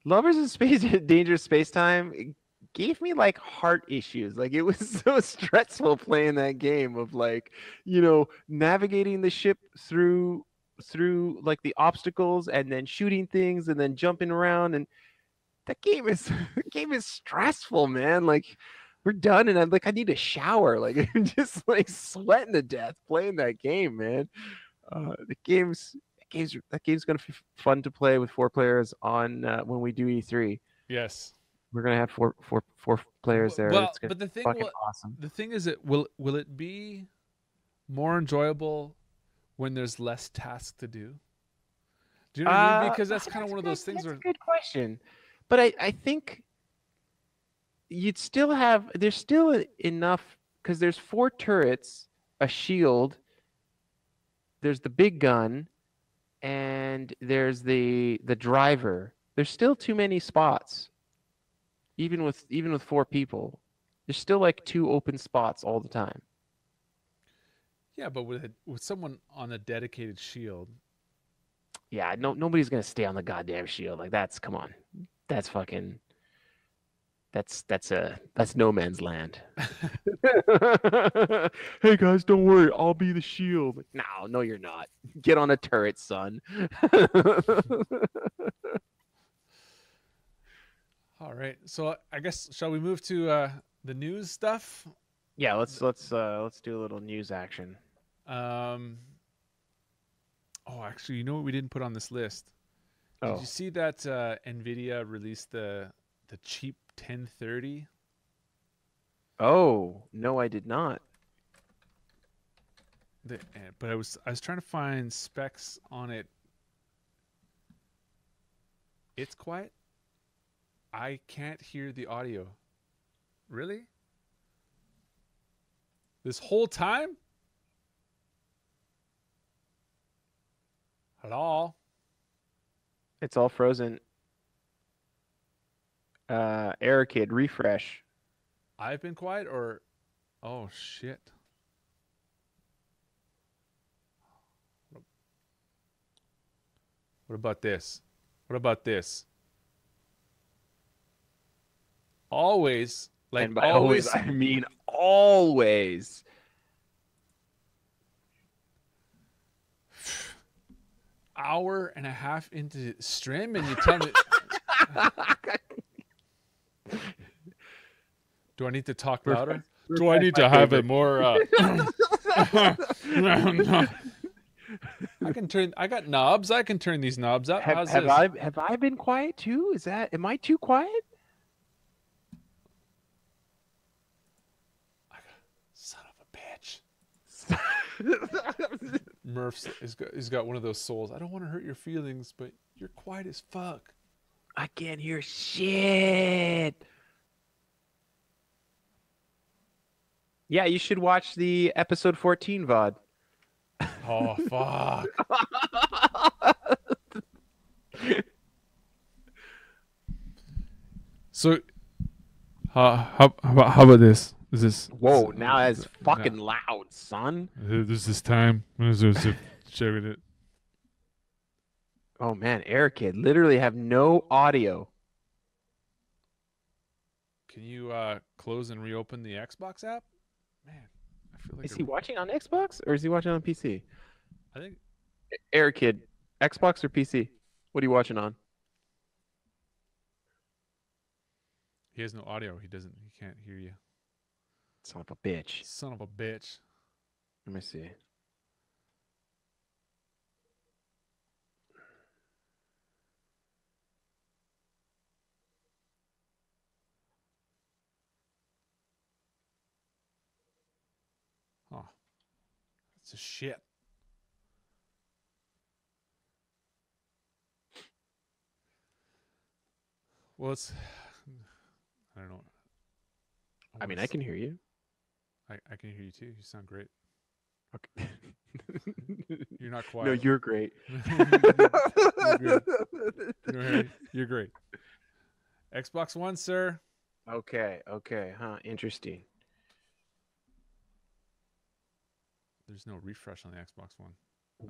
Lovers in Dangerous Space Time gave me like heart issues. Like it was so stressful playing that game of like, navigating the ship through through like the obstacles and then shooting things and then jumping around, and that game is the game is stressful, man. Like we're done and I'm like I need a shower. Like I'm just like sweating to death playing that game, man. That game's gonna be fun to play with 4 players on when we do E3. Yes. We're gonna have four players there. Well, That's gonna but be fucking awesome. the thing is, it will it be more enjoyable when there's less tasks to do? Do you know what I mean? Because that's kind of one of those things That's where a good question, but I think you'd still have there's still enough because there's 4 turrets, a shield, there's the big gun, and there's the driver. There's still too many spots, even with 4 people. There's still like 2 open spots all the time. yeah, but with someone on a dedicated shield, Yeah, nobody's gonna stay on the goddamn shield. Like that's come on, that's fucking that's no man's land. Hey guys, don't worry, I'll be the shield. No, you're not. Get on a turret, son. all right. So I guess shall we move to the news stuff? Yeah, let's do a little news action. Um. Oh, actually, you know what we didn't put on this list? Did Oh, you see that Nvidia released the cheap 1030? oh no, I did not. But I was trying to find specs on it. It's quiet. I can't hear the audio. Really? This whole time? Hello? It's all frozen. Error kid, refresh. I've been quiet or oh shit. What about this? What about this? Always, like And by always, always I mean always. hour and a half into stream and you tell me do I need to talk louder? Do I need to have it more I got knobs. I can turn these knobs up. How's Have this? I been quiet too? Am I too quiet? Son of a bitch. Murph's he's got one of those souls. I don't want to hurt your feelings, but you're quiet as fuck. I can't hear shit. Yeah, you should watch the episode 14 VOD. Oh fuck. So how about this? Is this Whoa, now that's fucking loud, son. There's this time. Share with it. Oh man, Eric Kid literally have no audio. Can you close and reopen the Xbox app? Man, I feel like Is he watching on Xbox or is he watching on PC? I think Eric Kid, Xbox or PC? What are you watching on? he has no audio. He can't hear you. Son of a bitch. Son of a bitch. Let me see. Oh, it's a shit. Well, it's I don't know. I mean, I can hear you. I can hear you too. You sound great. Okay. You're not quiet. No, you're great. You're great. You're great. Xbox One, sir. Okay, huh? Interesting. There's no refresh on the Xbox One.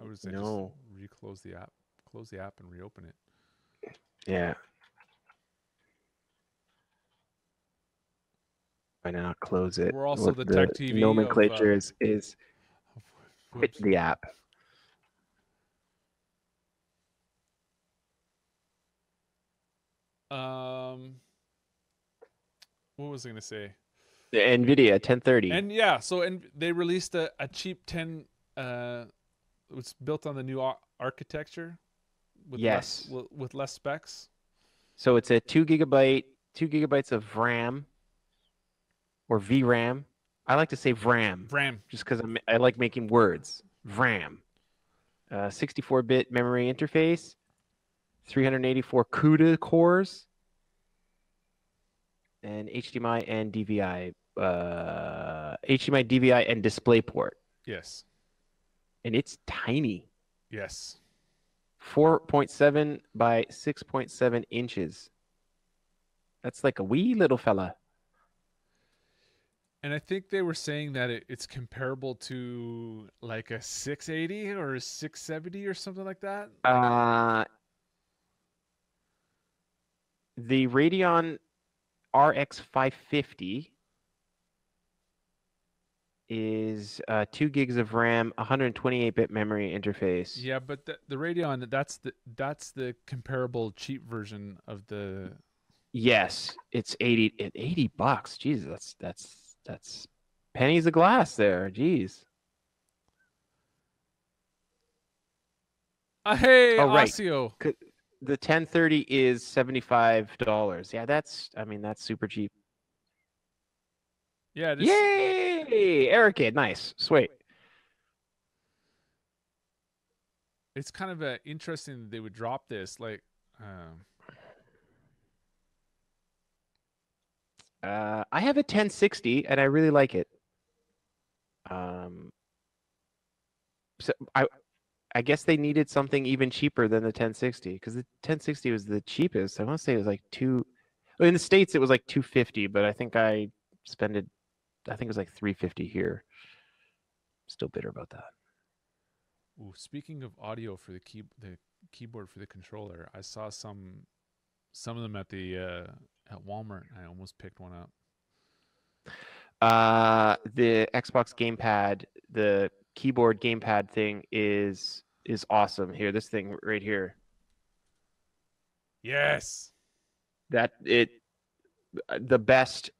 I would say No. just close the app and reopen it. Yeah. Why not close it? We're also What the Tech TV nomenclature is of quit the app. Um, what was I gonna say? The NVIDIA 1030. And yeah, so and they released a cheap 10. It's built on the new architecture with Yes. less specs. So it's a 2 gigabytes of RAM or VRAM. I like to say VRAM RAM. just because I like making words. VRAM. 64-bit memory interface, 384 CUDA cores, and HDMI and DVI. HDMI, DVI, and DisplayPort. Yes. And it's tiny. Yes. 4.7 by 6.7 inches. That's like a wee little fella. And I think they were saying that it's comparable to like a 680 or a 670 or something like that. The Radeon RX 550 is 2 gigs of RAM, 128-bit memory interface. Yeah, but the Radeon, that's the comparable cheap version of the. Yes, it's 80 bucks. Jesus, that's pennies a glass there. Jeez. Hey, Oh, right. Osseo. The 1030 is $75. Yeah, that's super cheap. Yeah, Yay! Arcade, nice. Sweet. it's kind of interesting that they would drop this. Like, I have a 1060 and I really like it. So I guess they needed something even cheaper than the 1060 because the 1060 was the cheapest. I want to say it was like well, in the States it was like 250, but I think I it was like 350 here. Still bitter about that. ooh, speaking of audio for the keyboard for the controller, I saw some of them at the at Walmart. I almost picked one up. The Xbox gamepad, the keyboard gamepad thing is awesome. Here, this thing right here. Yes. The best.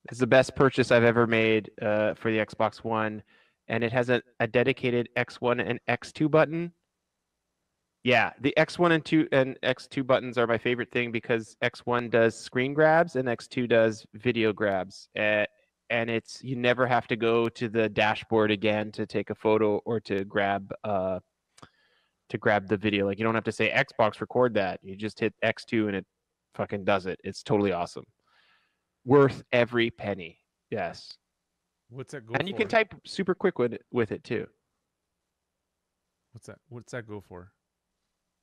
It's the best purchase I've ever made for the Xbox One, and it has a dedicated X1 and X2 button. Yeah, the X1 and X2 buttons are my favorite thing because X1 does screen grabs and X2 does video grabs. And you never have to go to the dashboard again to take a photo or to grab the video. Like you don't have to say Xbox record that. You just hit X2 and it fucking does it. It's totally awesome. Worth every penny. Yes. What's that go and for? You can type super quick with it too. What's that go for?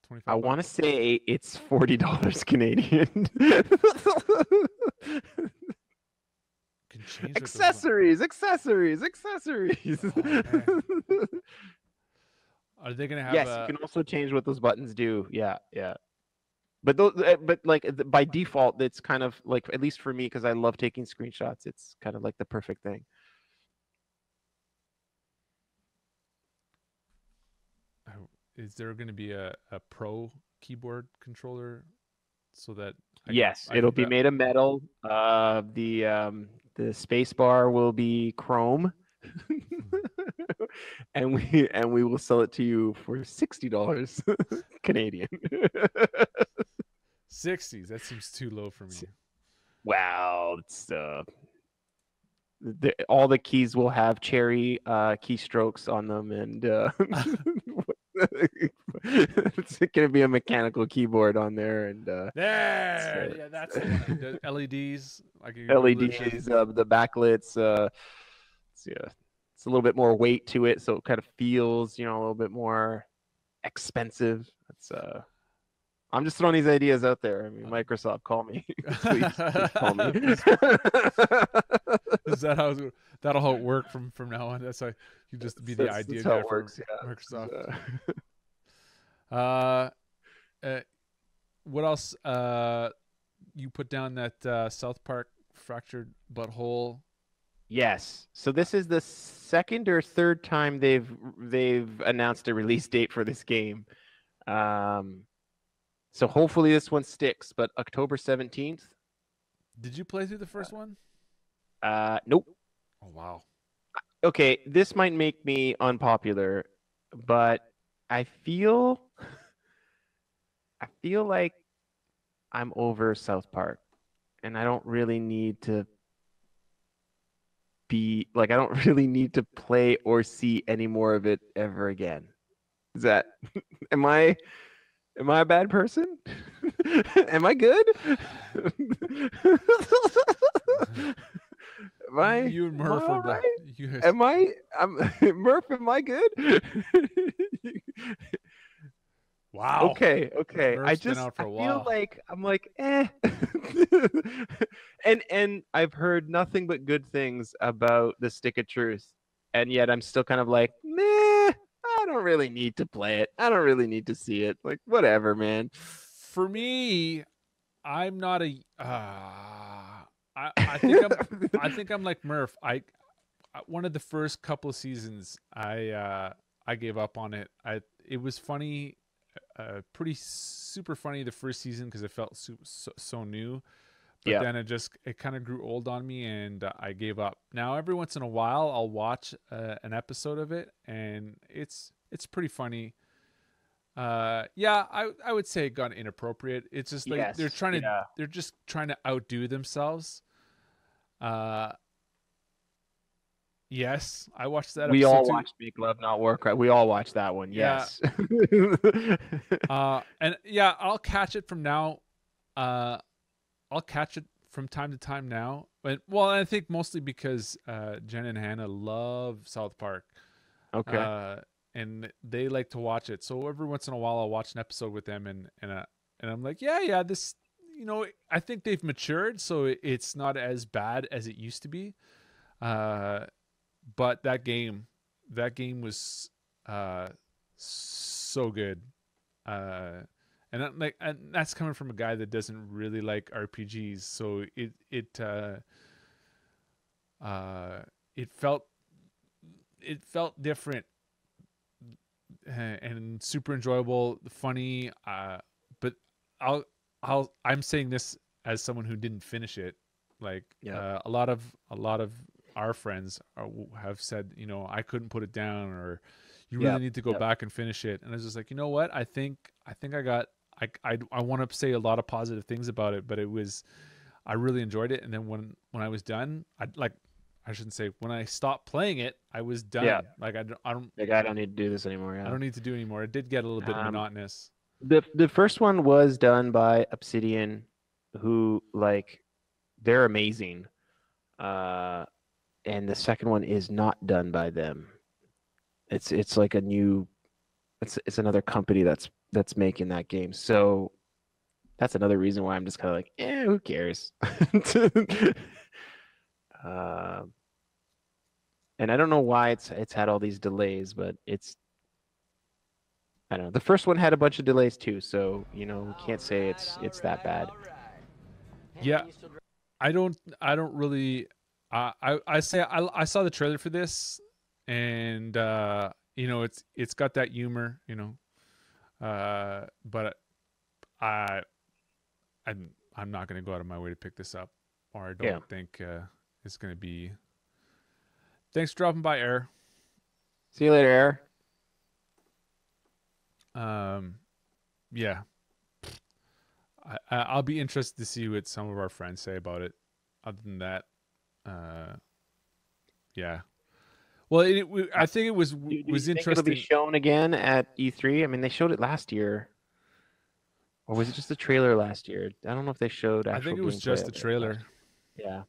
25. I want to say it's $40 Canadian. Accessories. Oh, are they gonna have? Yes, you can also change what those buttons do. Yeah. But like by default, it's kind of like, at least for me, because I love taking screenshots, it's kind of like the perfect thing. Is there going to be a pro keyboard controller so that? Yes, it'll be made of metal. The space bar will be chrome, and we will sell it to you for $60 Canadian. 60s. That seems too low for me. Wow, it's all the keys will have cherry keystrokes on them, and it's gonna be a mechanical keyboard on there, and yeah, that's the LEDs, like LEDs, the backlights. It's a little bit more weight to it, so it kind of feels, a little bit more expensive. It's I'm just throwing these ideas out there. I mean, Microsoft, call me. Please call me. Is that that'll how it work from now on? That's how you just be the idea guy for Microsoft. What else? You put down that South Park fractured butthole. Yes. So this is the second or third time they've announced a release date for this game. So hopefully this one sticks. But October 17th. Did you play through the first one? Nope. Oh wow. Okay, this might make me unpopular, but I feel I feel like I'm over South Park, and I don't really need to be like I don't really need to play or see any more of it ever again. Is that am I a bad person? Am I good? Am I You and am I Murph are all the right? you. I'm Murph, am I good? Wow. Okay. Murph's been out for I a feel while. like I'm like and I've heard nothing but good things about the Stick of Truth. And yet I'm still kind of like, meh, I don't really need to play it. I don't really need to see it. Like whatever, man. For me, I'm not a. I think I'm like Murph. One of the first couple of seasons, I gave up on it. It was funny, pretty super funny the first season because it felt so new. But Yeah. then it kind of grew old on me, and I gave up. Now every once in a while, I'll watch an episode of it, and it's pretty funny. Yeah, I would say it got inappropriate. It's just like Yes. Yeah. they're just trying to outdo themselves. Uh, yes, I watched that We episode all too. watched Make Love Not Work, right? We all watched that one. Yeah. Yes. And yeah, I'll catch it from now. I'll catch it from time to time now. But well, I think mostly because Jen and Hannah love South Park. Okay. Uh, and they like to watch it. So every once in a while, I'll watch an episode with them, and I'm like, yeah, this, I think they've matured, so it's not as bad as it used to be. Uh, but that game was so good. And that's coming from a guy that doesn't really like RPGs, so uh, it felt different and super enjoyable, funny. But I'm saying this as someone who didn't finish it. Like Yeah. a lot of our friends have said, I couldn't put it down, or you Yeah. really need to go back and finish it. And I was just like, you know what? I think I got. I want to say a lot of positive things about it, but I really enjoyed it. And then when I was done, I shouldn't say when I stopped playing it, I was Yeah. done. Like I don't Like I don't need to do this anymore. I Yeah. don't need to do anymore. It did get a little bit Um, monotonous. the first one was done by Obsidian, who like they're amazing. Uh, and the second one is not done by them. It's like a new it's another company that's making that game. So that's another reason why I'm just kind of like, who cares? Uh, and I don't know why it's had all these delays, but I don't know. The first one had a bunch of delays too, so we can't say it's that bad. Yeah, I don't really. I say I saw the trailer for this, and it's got that humor, but I I'm not gonna go out of my way to pick this up, or I don't Yeah. think it's gonna be. Thanks for dropping by, Air. See you later, Air. Yeah, I'll be interested to see what some of our friends say about it. Other than that, uh, yeah. Well, I think it was Do was you think it'll be interesting. shown again at E3? I mean, they showed it last year, or was it just the trailer last year? I don't know if they showed I actual think it was gameplay just a of it last trailer. year. Yeah.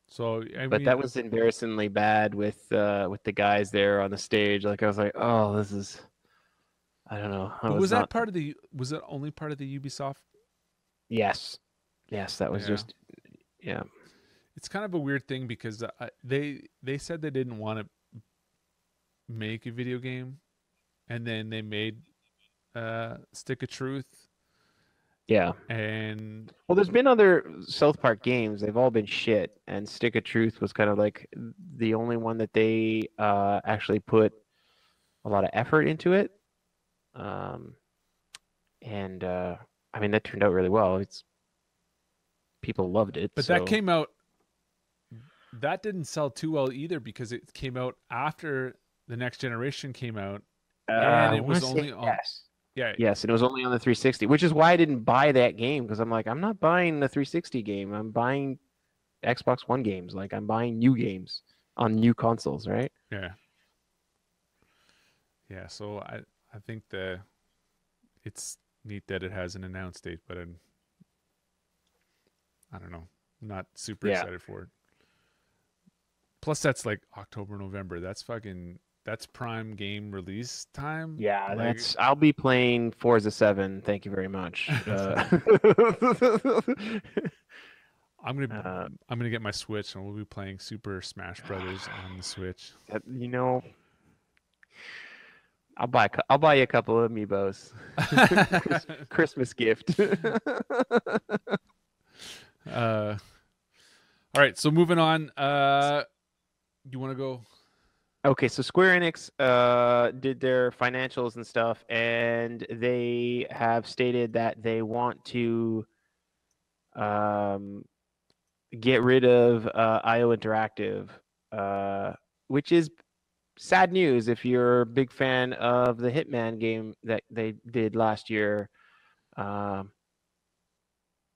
So I But that mean, was embarrassingly bad with the guys there on the stage. Like I was like, oh, this is I don't know. I but was was that not. part of the? Was that only part of the Ubisoft? Yes, yes, that was Yeah, just yeah, it's kind of a weird thing because they said they didn't want to make a video game, and then they made Stick of Truth, yeah. and Well, there's been other South Park games. They've all been shit, and Stick of Truth was kind of like the only one that they actually put a lot of effort into it. Um, and I mean that turned out really well. It's people loved it, But that so came out. That didn't sell too well either because it came out after the next generation came out, and I it want was to say only on. yes. Yeah, Yes, and it was only on the 360, which is why I didn't buy that game because I'm like, I'm not buying the 360 game. I'm buying Xbox One games. Like I'm buying new games on new consoles, right? yeah, yeah. So I think it's neat that it has an announced date, but I don't know, not super Yeah. excited for it. Plus, that's like October, November. That's prime game release time. Yeah, Like, that's I'll be playing Forza 7. Thank you very much. I'm gonna Uh, I'm gonna get my Switch and we'll be playing Super Smash Brothers on the Switch. you know, I'll buy you a couple of amiibos. Christmas gift. All right, so moving on. You want to go? Okay, so Square Enix did their financials and stuff, and they have stated that they want to um, get rid of IO Interactive, uh, which is sad news if you're a big fan of the Hitman game that they did last year, um,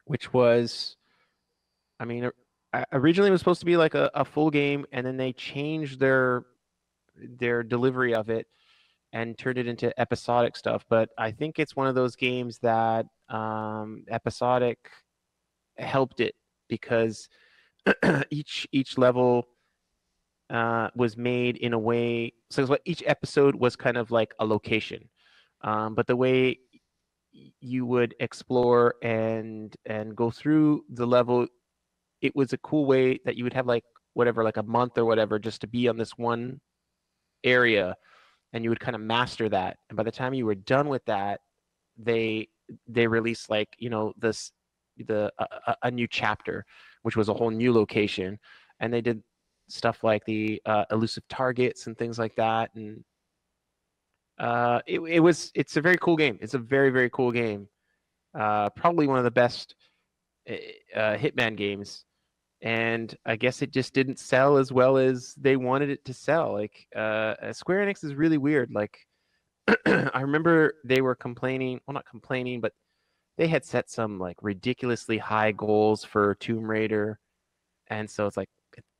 which was, I mean, originally it was supposed to be like a full game, and then they changed their delivery of it and turned it into episodic stuff. But I think it's one of those games that episodic helped it because each level was made in a way. So what each episode was kind of like a location, but the way you would explore and go through the level, it was a cool way that you would have like whatever, like a month or whatever, just to be on this one area, and you would kind of master that. And by the time you were done with that, they they released like a new chapter, which was a whole new location, and they did stuff like the elusive targets and things like that. And it's a very cool game. It's a very cool game. Probably one of the best Hitman games. And I guess it just didn't sell as well as they wanted it to sell. Like Square Enix is really weird. Like I remember they were complaining, well, not complaining, but they had set some like ridiculously high goals for Tomb Raider, and so it's like,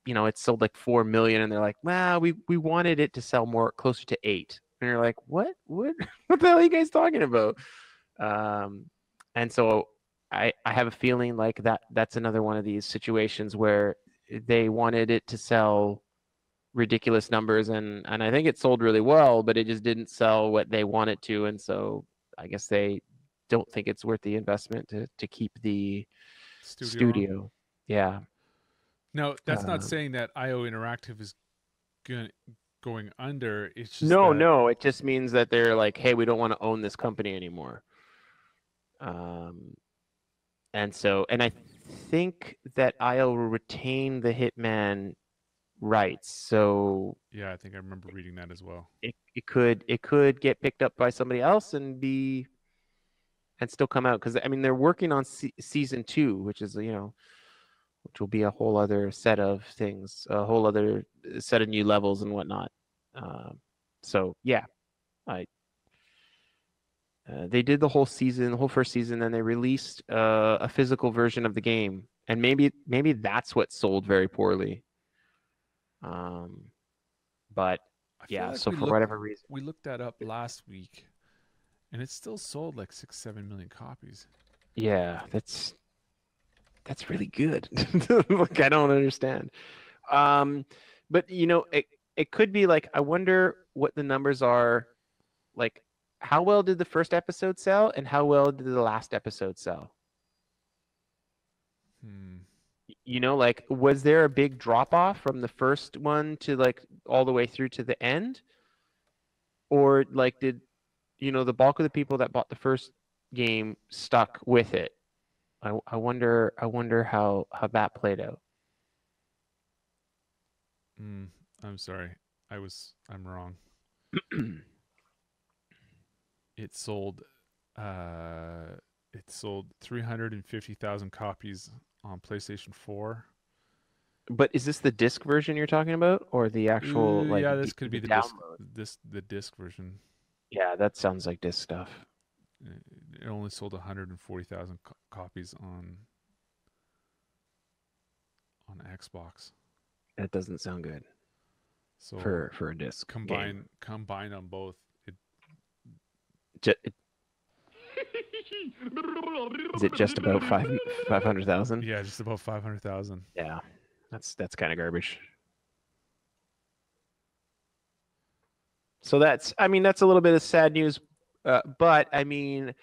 it sold like 4 million, and they're like, well, we wanted it to sell more, closer to 8, and you're like, what what the hell are you guys talking about? Um, and so I have a feeling like that's another one of these situations where they wanted it to sell ridiculous numbers, and I think it sold really well, but it just didn't sell what they wanted to, and so I guess they don't think it's worth the investment to keep the Studio on. studio. Yeah. No, that's not Uh, saying that IO Interactive is going going under. It's just no, that. no, it just means that they're like, hey, we don't want to own this company anymore. Um, and I think that IO will retain the Hitman rights. So Yeah, I think I remember reading that as well. it could get picked up by somebody else and still come out, because I mean they're working on season 2, which is which will be a whole other set of things, a whole other set of new levels and whatnot. So yeah, I they did the whole season, the whole first season, and they released a physical version of the game, and maybe that's what sold very poorly. Um, but I feel yeah, like so for whatever reason, we looked that up last week, and it still sold like 6-7 million copies. yeah, that's really good. Like I don't understand. Um, but it could be like, I wonder what the numbers are. Like, how well did the first episode sell, and how well did the last episode sell? Hmm. Like, was there a big drop off from the first one to like all the way through to the end, or like did the bulk of the people that bought the first game stuck with it? I wonder how that played out. I'm sorry. I'm wrong. It sold. It sold 350,000 copies on PlayStation 4. But is this the disc version you're talking about, or the actual like Yeah, this could be the the disc. download? The disc version. Yeah, that sounds like disc stuff. It only sold 140,000 copies on Xbox. That doesn't sound good So for a disc game. combine on both. Ju- Is it just about 500,000? Yeah, just about 500,000. Yeah, that's kind of garbage. So I mean, that's a little bit of sad news, but I mean,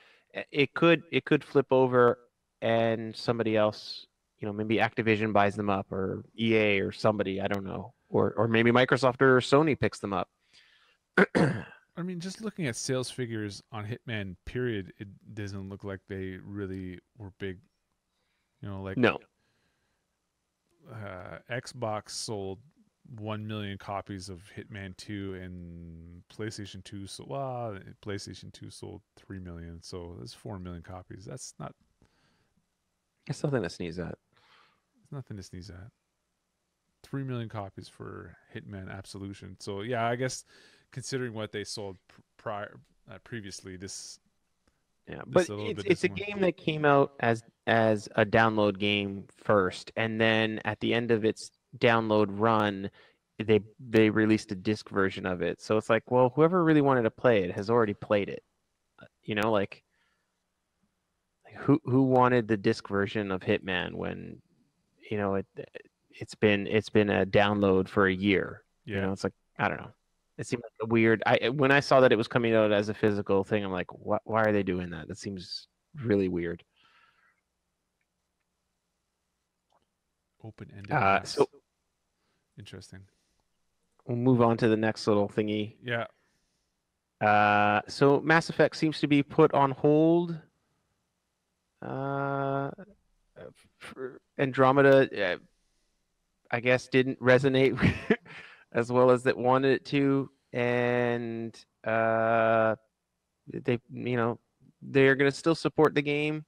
it could flip over and somebody else, maybe Activision buys them up or EA or somebody, I don't know, or maybe Microsoft or Sony picks them up. I mean, just looking at sales figures on Hitman, period, it doesn't look like they really were big. Like No, Xbox sold 1 million copies of Hitman 2, and PlayStation 2 sold. Well, PlayStation 2 sold 3 million, so that's 4 million copies. That's not. it's nothing to sneeze at. It's nothing to sneeze at. 3 million copies for Hitman Absolution. So yeah, I guess considering what they sold previously, Yeah, this but is a little bit it's a disappointing. game that came out as a download game first, and then at the end of its download run, they released a disc version of it. So it's like, well, whoever really wanted to play it has already played it. Like who wanted the disc version of Hitman when it's been a download for a year. Yeah. It's like, I don't know. It seemed like a weird. When I saw that it was coming out as a physical thing, I'm like, why are they doing that? That seems really weird. Open-ended maps. So Interesting. we'll move on to the next little thingy. Yeah. So Mass Effect seems to be put on hold. For Andromeda, I guess, didn't resonate as well as it wanted it to, and they're going to still support the game.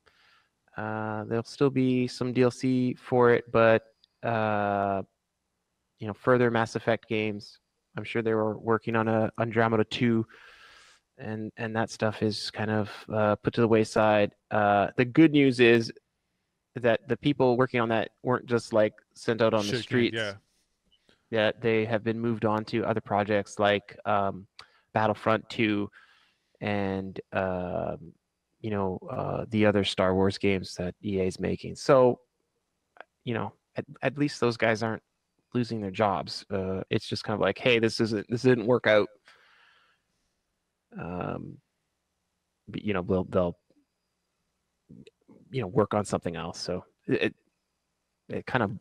There'll still be some DLC for it, but further Mass Effect games. I'm sure they were working on a Andromeda 2, and that stuff is kind of put to the wayside. The good news is that the people working on that weren't just like sent out on the streets. Yeah. That they have been moved on to other projects like Battlefront 2 and the other Star Wars games that EA is making. So, at least those guys aren't losing their jobs. It's just kind of like, hey, this didn't work out. But, they'll work on something else. So it kind of.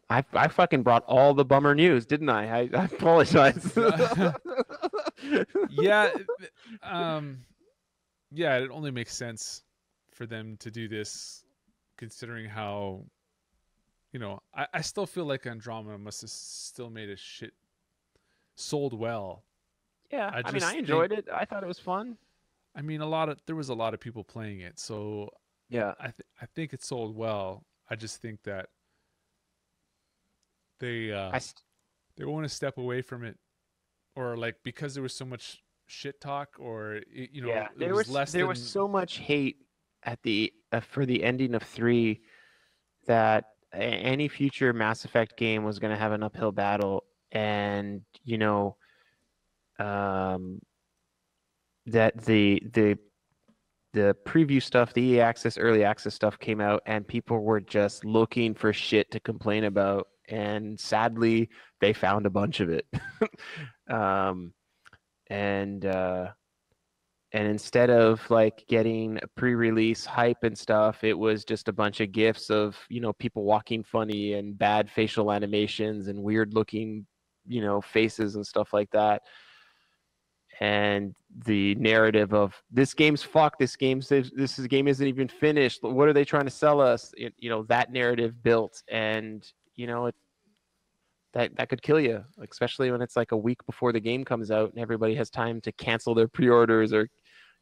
I fucking brought all the bummer news, didn't I? I apologize. Yeah. Yeah, it only makes sense for them to do this, considering how, I still feel like Andromeda must have still made a shit, sold well. Yeah, I mean, I enjoyed it. I thought it was fun. I mean, there was a lot of people playing it, so yeah, I think it sold well. I just think that they want to step away from it, or like because there was so much shit talk, or there was so much hate at the for the ending of 3 that any future Mass Effect game was going to have an uphill battle, and that the preview stuff, the EA Access, early access stuff came out, and people were just looking for shit to complain about, and sadly, they found a bunch of it. And instead of like getting pre-release hype and stuff, it was just a bunch of gifs of people walking funny and bad facial animations and weird looking faces and stuff like that. And the narrative of this game's fucked, this game isn't even finished, what are they trying to sell us, that narrative built, and that could kill you, especially when it's like a week before the game comes out and everybody has time to cancel their pre-orders or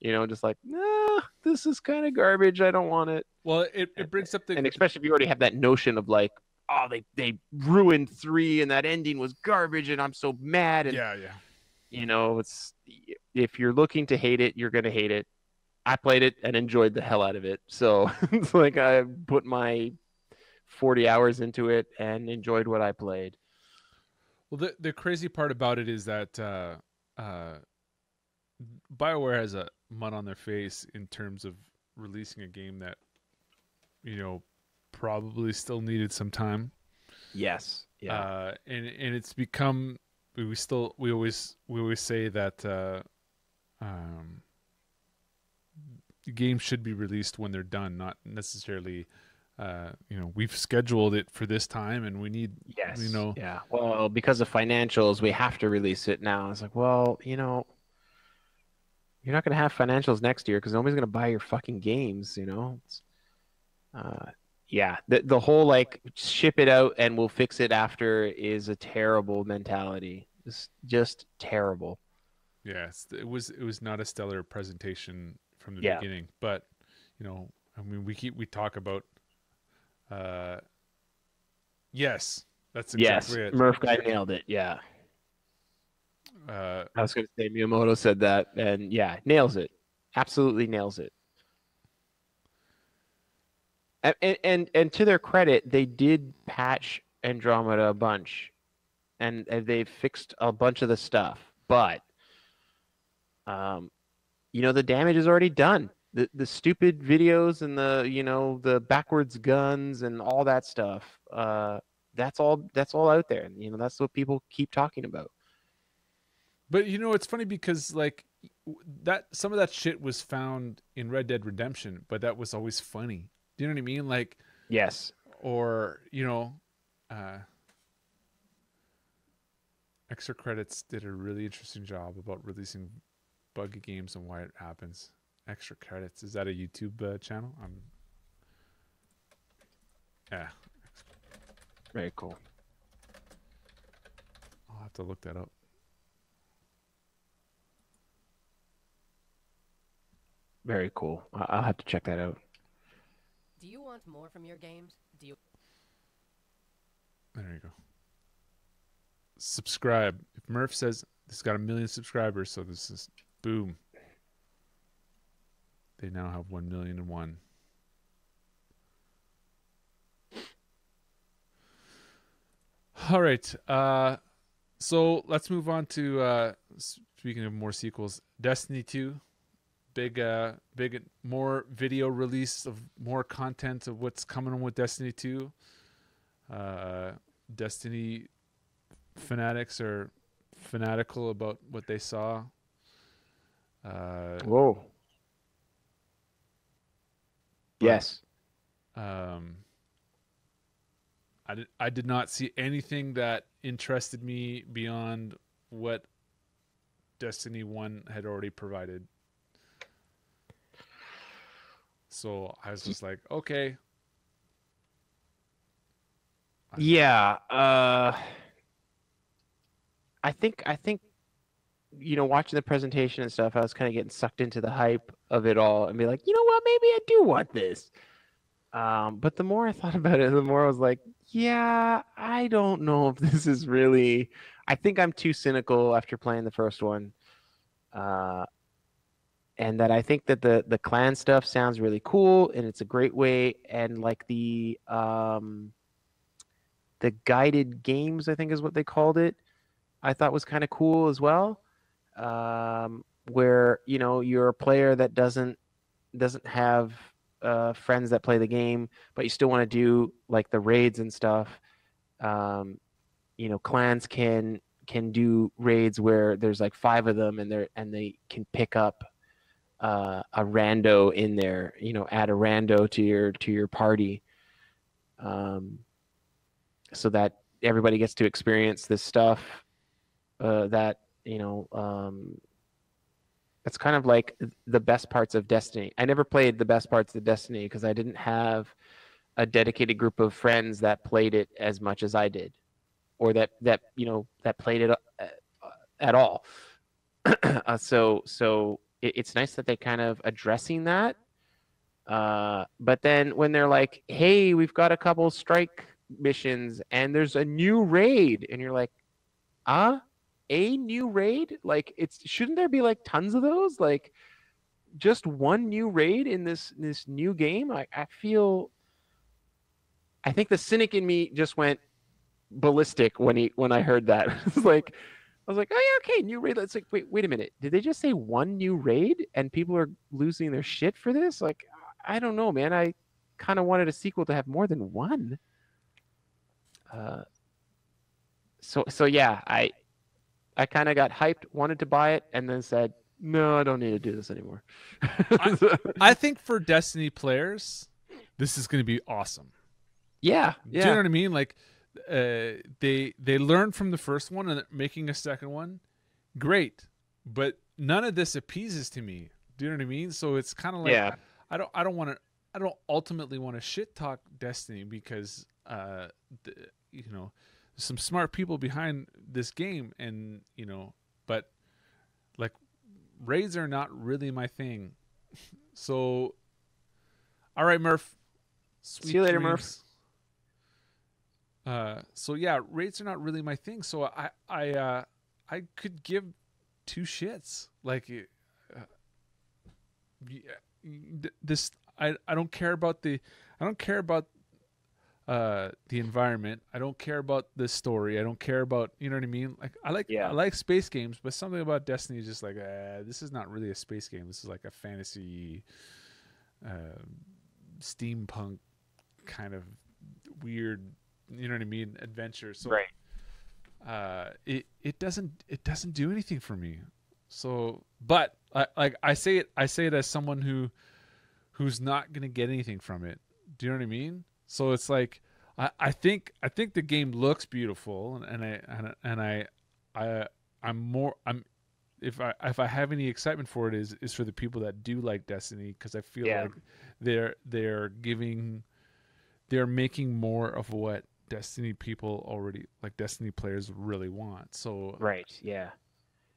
just like, nah, this is kind of garbage. I don't want it. Well, it brings up And especially if you already have that notion of like, oh, they ruined 3 and that ending was garbage and I'm so mad. And yeah, yeah. it's if you're looking to hate it, you're gonna hate it. I played it and enjoyed the hell out of it. So it's like I put my 40 hours into it and enjoyed what I played. Well, the crazy part about it is that BioWare has a mud on their face in terms of releasing a game that, probably still needed some time. Yes. Yeah. And it's become we always say that games should be released when they're done, not necessarily. We've scheduled it for this time, and we need. Yes. Yeah. Well, because of financials, we have to release it now. It's like, well, you're not going to have financials next year because nobody's going to buy your fucking games. Yeah. The whole like ship it out and we'll fix it after is a terrible mentality. It's just terrible. Yes, it was not a stellar presentation from the Yeah. beginning, but we talk about. Yes, that's exactly it. Murph guy nailed it. Yeah. I was going to say Miyamoto said that, and yeah, nails it. Absolutely nails it. And to their credit, they did patch Andromeda a bunch, and they fixed a bunch of the stuff. But, the damage is already done. The stupid videos and the backwards guns and all that stuff. That's all out there, and that's what people keep talking about. But it's funny because like that some of that shit was found in Red Dead Redemption, but that was always funny. Do you know what I mean? Like, yes. Or Extra Credits did a really interesting job about releasing buggy games and why it happens. Extra Credits, is that a YouTube channel? Yeah. Very cool. I'll have to look that up. Very cool. I'll have to check that out. Do you want more from your games? There you go. Subscribe. If Murph says this got 1 million subscribers, so this is boom. They now have 1,000,001. All right. So let's move on to speaking of more sequels, Destiny 2. Big more video release of more content of what's coming on with Destiny 2. Destiny fanatics are fanatical about what they saw. Whoa. Yes. I did not see anything that interested me beyond what Destiny 1 had already provided. So I was just like, okay. Yeah. I think watching the presentation and stuff, I was kind of getting sucked into the hype of it all and be like, you know what, maybe I do want this. But the more I thought about it, the more I was like, yeah, I don't know if this is really. I think I'm too cynical after playing the first one. And that I think that the clan stuff sounds really cool and it's a great way, and like the guided games, I think is what they called it, I thought was kind of cool as well. Where you're a player that doesn't have friends that play the game, but you still want to do like the raids and stuff. Clans can do raids where there's like 5 of them, and they can pick up a rando in there, add a rando to your party, so that everybody gets to experience this stuff. That's kind of like the best parts of Destiny. I never played the best parts of Destiny because I didn't have a dedicated group of friends that played it as much as I did, or that played it at all. So it's nice that they kind of addressing that. But then when they're like, hey, we've got a couple strike missions and there's a new raid, and you're like, a new raid? Like, shouldn't there be like tons of those? Like, just one new raid in this new game? I think the cynic in me just went ballistic when I heard that. I was like, oh yeah, okay, new raid. It's like, wait a minute. Did they just say one new raid and people are losing their shit for this? Like, I don't know, man. I kind of wanted a sequel to have more than one. So yeah, I kind of got hyped, wanted to buy it, and then said, no, I don't need to do this anymore. I think for Destiny players, this is going to be awesome. Yeah. Do you know what I mean? Like, they learned from the first one and making a second one, great. But none of this appeases to me. Do you know what I mean? So it's kind of like, yeah. I don't ultimately want to shit talk Destiny because you know, there's some smart people behind this game, and you know, but like, raids are not really my thing. So, all right, Murph. See you later, Murph. So yeah, raids are not really my thing. So I could give two shits. Like, this, I don't care about the environment. I don't care about the story. I don't care about, you know what I mean? Like, I like space games, but something about Destiny is just like, this is not really a space game. This is like a fantasy, steampunk kind of weird, you know what I mean, adventure. So right. It doesn't do anything for me. So, but I say it as someone who's not gonna get anything from it. Do you know what I mean? So it's like, I think the game looks beautiful, if I have any excitement for it is for the people that do like Destiny, because I feel like they're making more of what Destiny people already, like, Destiny players really want. So right, yeah.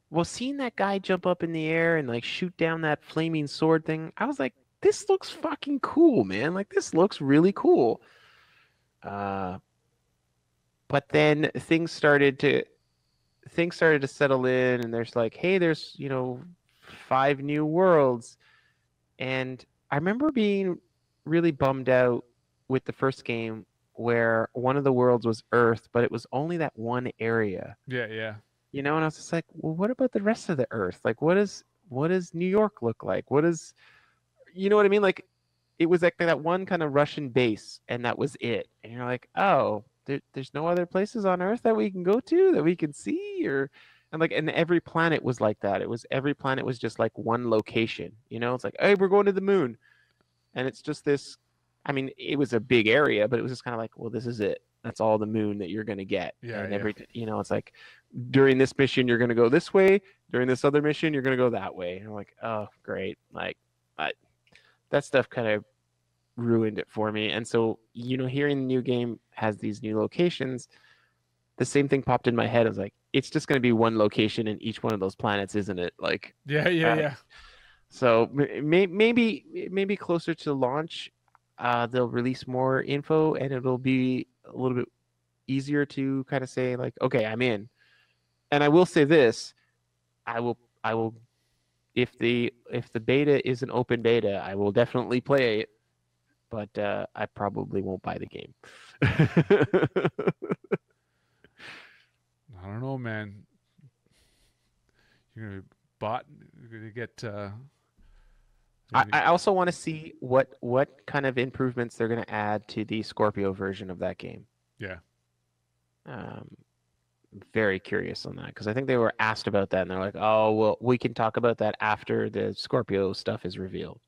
Well, seeing that guy jump up in the air and like shoot down that flaming sword thing, I was like, this looks fucking cool, man. Like, this looks really cool. But then things started to settle in, and there's like, hey, there's, you know, 5 new worlds. And I remember being really bummed out with the first game where one of the worlds was Earth, but it was only that one area. Yeah. You know, and I was just like, well, what about the rest of the Earth? Like, what does New York look like? What is, you know what I mean? Like, it was like that one kind of Russian base, and that was it. And you're like, oh, there's no other places on Earth that we can go to, that we can see, and every planet was like that. Every planet was just like one location. You know, it's like, hey, we're going to the moon, and it's just this. I mean, it was a big area, but it was just kind of like, well, this is it. That's all the moon that you're going to get. Yeah. And you know, it's like, during this mission, you're going to go this way. During this other mission, you're going to go that way. And I'm like, oh, great. Like, that stuff kind of ruined it for me. And so, you know, hearing the new game has these new locations, the same thing popped in my head. I was like, it's just going to be one location in each one of those planets, isn't it? Like, Yeah. So maybe closer to launch, they'll release more info, and it'll be a little bit easier to kind of say, like, okay, I'm in. And I will say this, I will if the beta is an open beta, I will definitely play it, but I probably won't buy the game. I don't know, man. You're gonna get. I also want to see what kind of improvements they're going to add to the Scorpio version of that game. Yeah. Very curious on that, because I think they were asked about that, and they're like, oh, well, we can talk about that after the Scorpio stuff is revealed.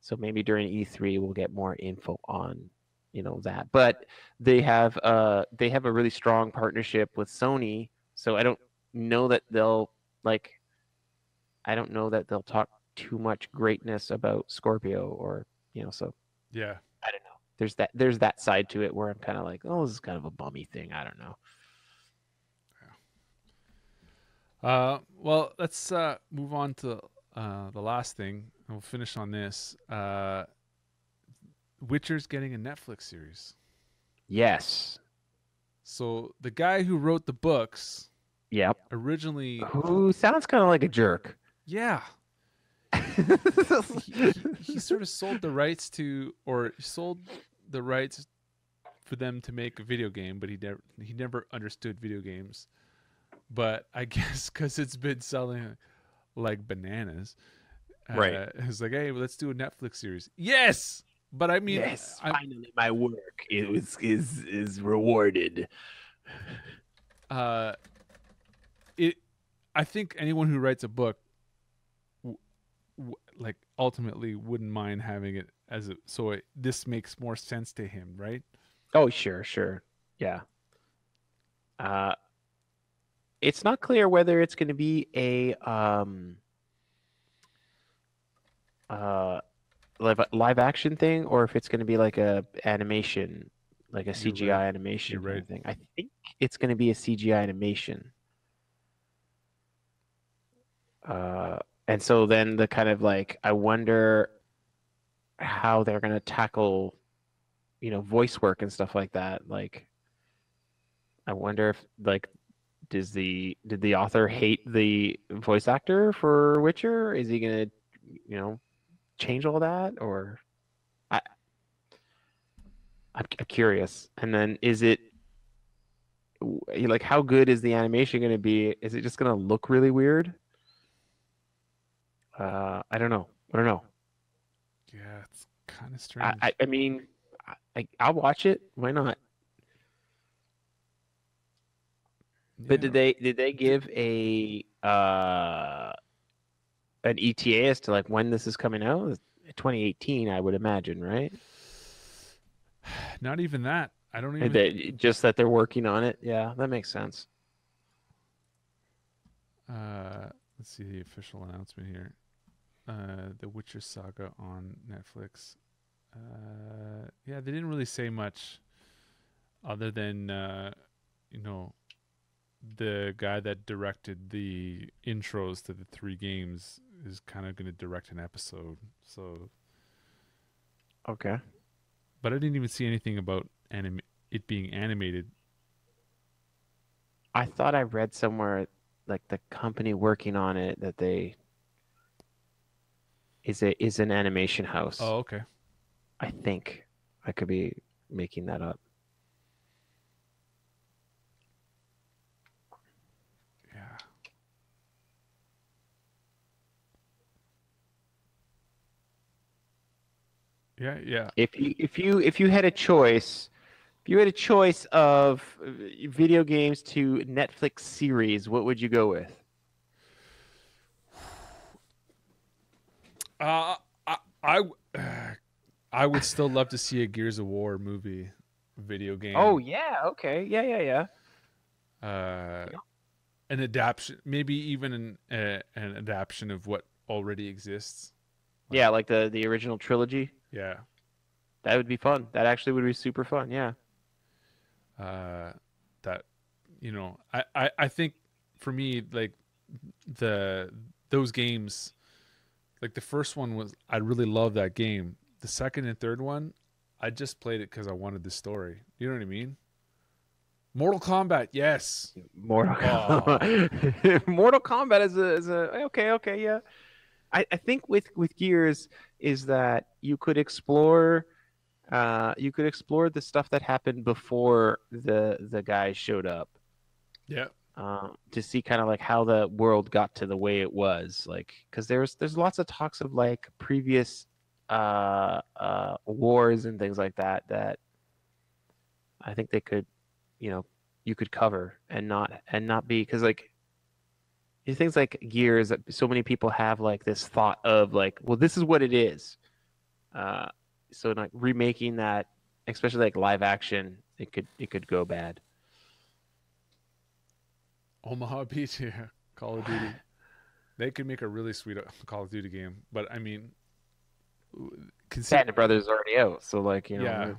So maybe during E3 we'll get more info on, you know, that. But they have a really strong partnership with Sony, so I don't know that they'll talk too much greatness about Scorpio, or, you know, so Yeah. I don't know. There's that side to it where I'm kind of like, oh, this is kind of a bummy thing. I don't know. Well, let's move on to the last thing, and we'll finish on this. Witcher's getting a Netflix series. Yes. So the guy who wrote the books Yep. originally, Who sounds kind of like a jerk. yeah, he sort of sold the rights to, or sold the rights for them to make a video game, but he never understood video games. But I guess because it's been selling like bananas, Right. it's like, hey, well, let's do a Netflix series. Yes, but I mean, Yes, finally my work is rewarded. It. I think anyone who writes a book, like ultimately, wouldn't mind having it as a. So this makes more sense to him, right? Oh, sure. Yeah. Uh, it's not clear whether it's going to be a live action thing or if it's going to be like a animation, like a CGI right. animation You're kind right. of thing. I think it's going to be a CGI animation. And so then the kind of like, I wonder how they're going to tackle, voice work and stuff like that. Like, I wonder if like, did the author hate the voice actor for Witcher? Is he going to, change all that? Or I'm curious. And then is it like, how good is the animation going to be? Is it just going to look really weird? I don't know. Yeah, it's kind of strange. I mean, I'll watch it. Why not? But Yeah. did they give a an ETA as to like when this is coming out? 2018, I would imagine, right? Not even that. I don't even. Just that they're working on it. Yeah, that makes sense. Let's see the official announcement here. The Witcher Saga on Netflix. Yeah, they didn't really say much other than the guy that directed the intros to the 3 games is kind of going to direct an episode. So, Okay. but I didn't even see anything about it being animated. I thought I read somewhere like the company working on it that they is an animation house. Oh, okay. I think I could be making that up. Yeah. Yeah. If you had a choice, if you had a choice of video games to Netflix series, what would you go with? I I I would still love to see a Gears of War movie, video game. Oh yeah, okay, yeah. An adaptation, maybe even an adaptation of what already exists. Yeah, like the original trilogy. Yeah. That would be fun. That actually would be super fun. Yeah. That I think for me, like those games, like the first one was, I really loved that game. The second and third one, I just played it because I wanted the story. You know what I mean? Mortal Kombat, yes. Mortal Oh. Kombat. Mortal Kombat is a okay, yeah. I think with Gears is that you could explore the stuff that happened before the guys showed up. Yeah. To see kind of like how the world got to the way it was, like, because there's lots of talks of like previous wars and things like that I think they could, you could cover and not be, because like things like Gears, so many people have like this thought of like, well, this is what it is. So like remaking that, especially like live action, it could go bad. Omaha Beach, yeah. Call of Duty. They could make a really sweet Call of Duty game, but I mean, Band of Brothers is already out, so like, yeah.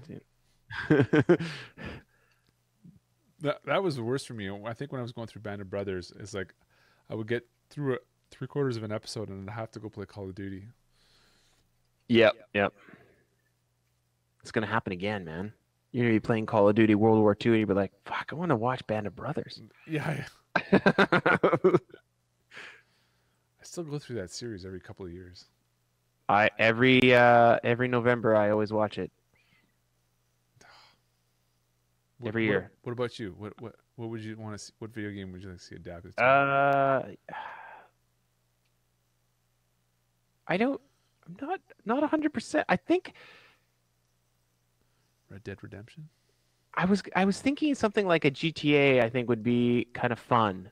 That was the worst for me. I think when I was going through Band of Brothers, it's like I would get through 3/4 of an episode, and I have to go play Call of Duty. Yep. It's gonna happen again, man. You're gonna be playing Call of Duty World War II, and you'll be like, "Fuck, I want to watch Band of Brothers." Yeah, I still go through that series every couple of years. Every November I always watch it. Every year. What about you? What would you want to see? What video game would you like to see adapted to? I'm not 100%. I think Red Dead Redemption? I was thinking something like a GTA. I think would be kind of fun.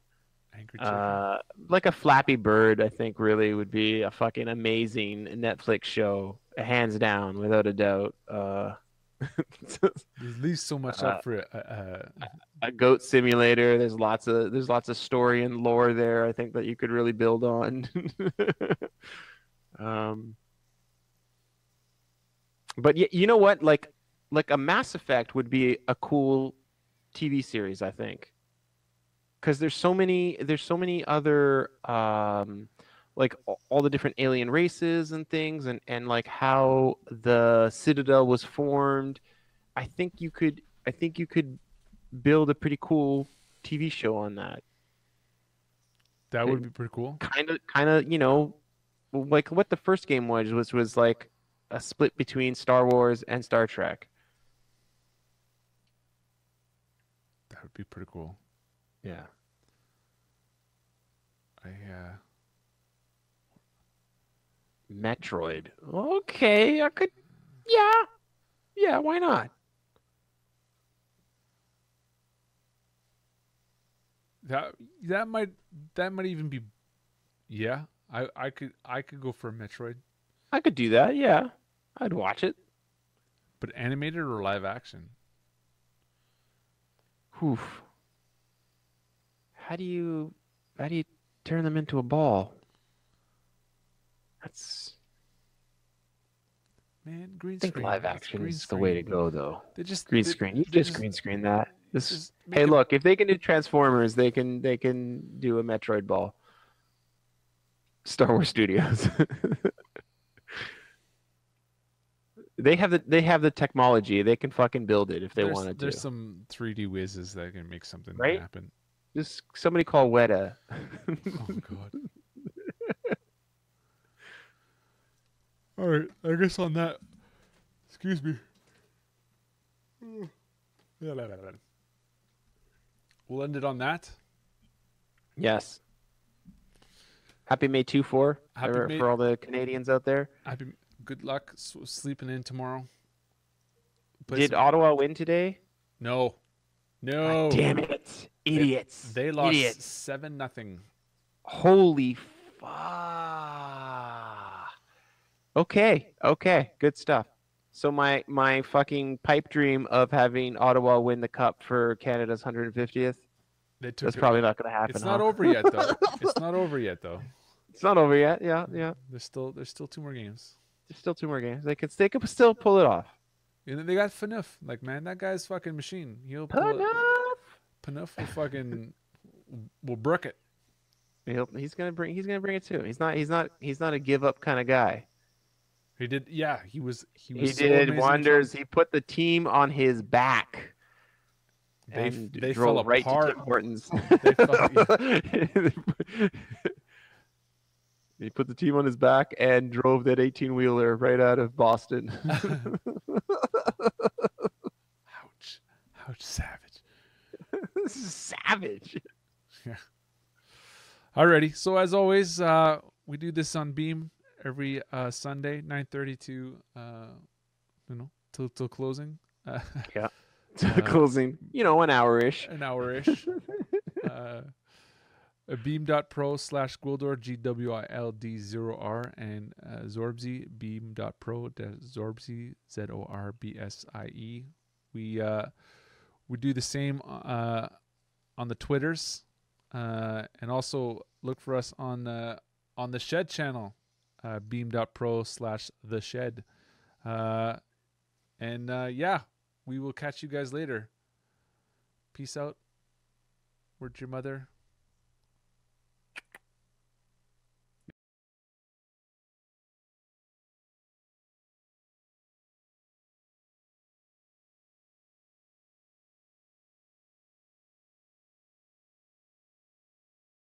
Angry Chicken? Like a Flappy Bird. I think really would be a fucking amazing Netflix show, hands down, without a doubt. There's at least so much up for it. A goat simulator. There's lots of story and lore there. I think that you could really build on. But you know what? Like a Mass Effect would be a cool TV series, I think. Because there's so many other like all the different alien races and things, and like how the Citadel was formed. I think you could build a pretty cool TV show on that. That would be pretty cool. Kind of, like what the first game was like a split between Star Wars and Star Trek. That would be pretty cool. Yeah. Metroid. Okay, I could. Yeah. Why not? That might even be. Yeah, I could go for a Metroid. I could do that. Yeah, I'd watch it. But animated or live action? Oof. How do you turn them into a ball? Man, green I think screen. live action is the way to go, though. They just Green screen. You just green screen that. just make Hey, it- look, if they can do Transformers, they can do a Metroid ball. Star Wars Studios. They have the technology. They can fucking build it if they wanted to. There's some 3D whizzes that can make something Right? happen. Just somebody call Weta. Oh god. All right, I guess on that. Excuse me. We'll end it on that. Yes. Happy May 2-4 Happy May- for all the Canadians out there. Good luck sleeping in tomorrow. Did Ottawa win today? No. God damn it. Idiots. They lost Idiots. 7-0. Holy fuck. Okay. Good stuff. So my fucking pipe dream of having Ottawa win the cup for Canada's 150th, that's probably not going to happen. It's not over yet, though. It's not over yet, though. It's not over yet. Yeah. There's still 2 more games. There's still 2 more games. They could still pull it off. And then they got Phaneuf. Like, man, that guy's fucking machine. He'll pull it. Phaneuf will fucking will brook it. He's gonna bring it too. He's not a give up kind of guy. He did. Yeah, he was. He so did amazing. wonders. He put the team on his back. They drove fell right apart. to Tim Hortons. He put the team on his back and drove that 18-wheeler right out of Boston. Ouch, savage. This is savage. Yeah. Alrighty. So as always, we do this on Beam every Sunday, 9:30 to till closing. Yeah. Closing, an hour-ish. An hour-ish. Beam.pro/Gwildor, GWILD0R, and Zorbsy, beam.pro, Zorbsy, ZORBSIE. We do the same on the Twitters, and also look for us on the Shed channel, beam.pro/the Shed. We will catch you guys later. Peace out. Word to your mother.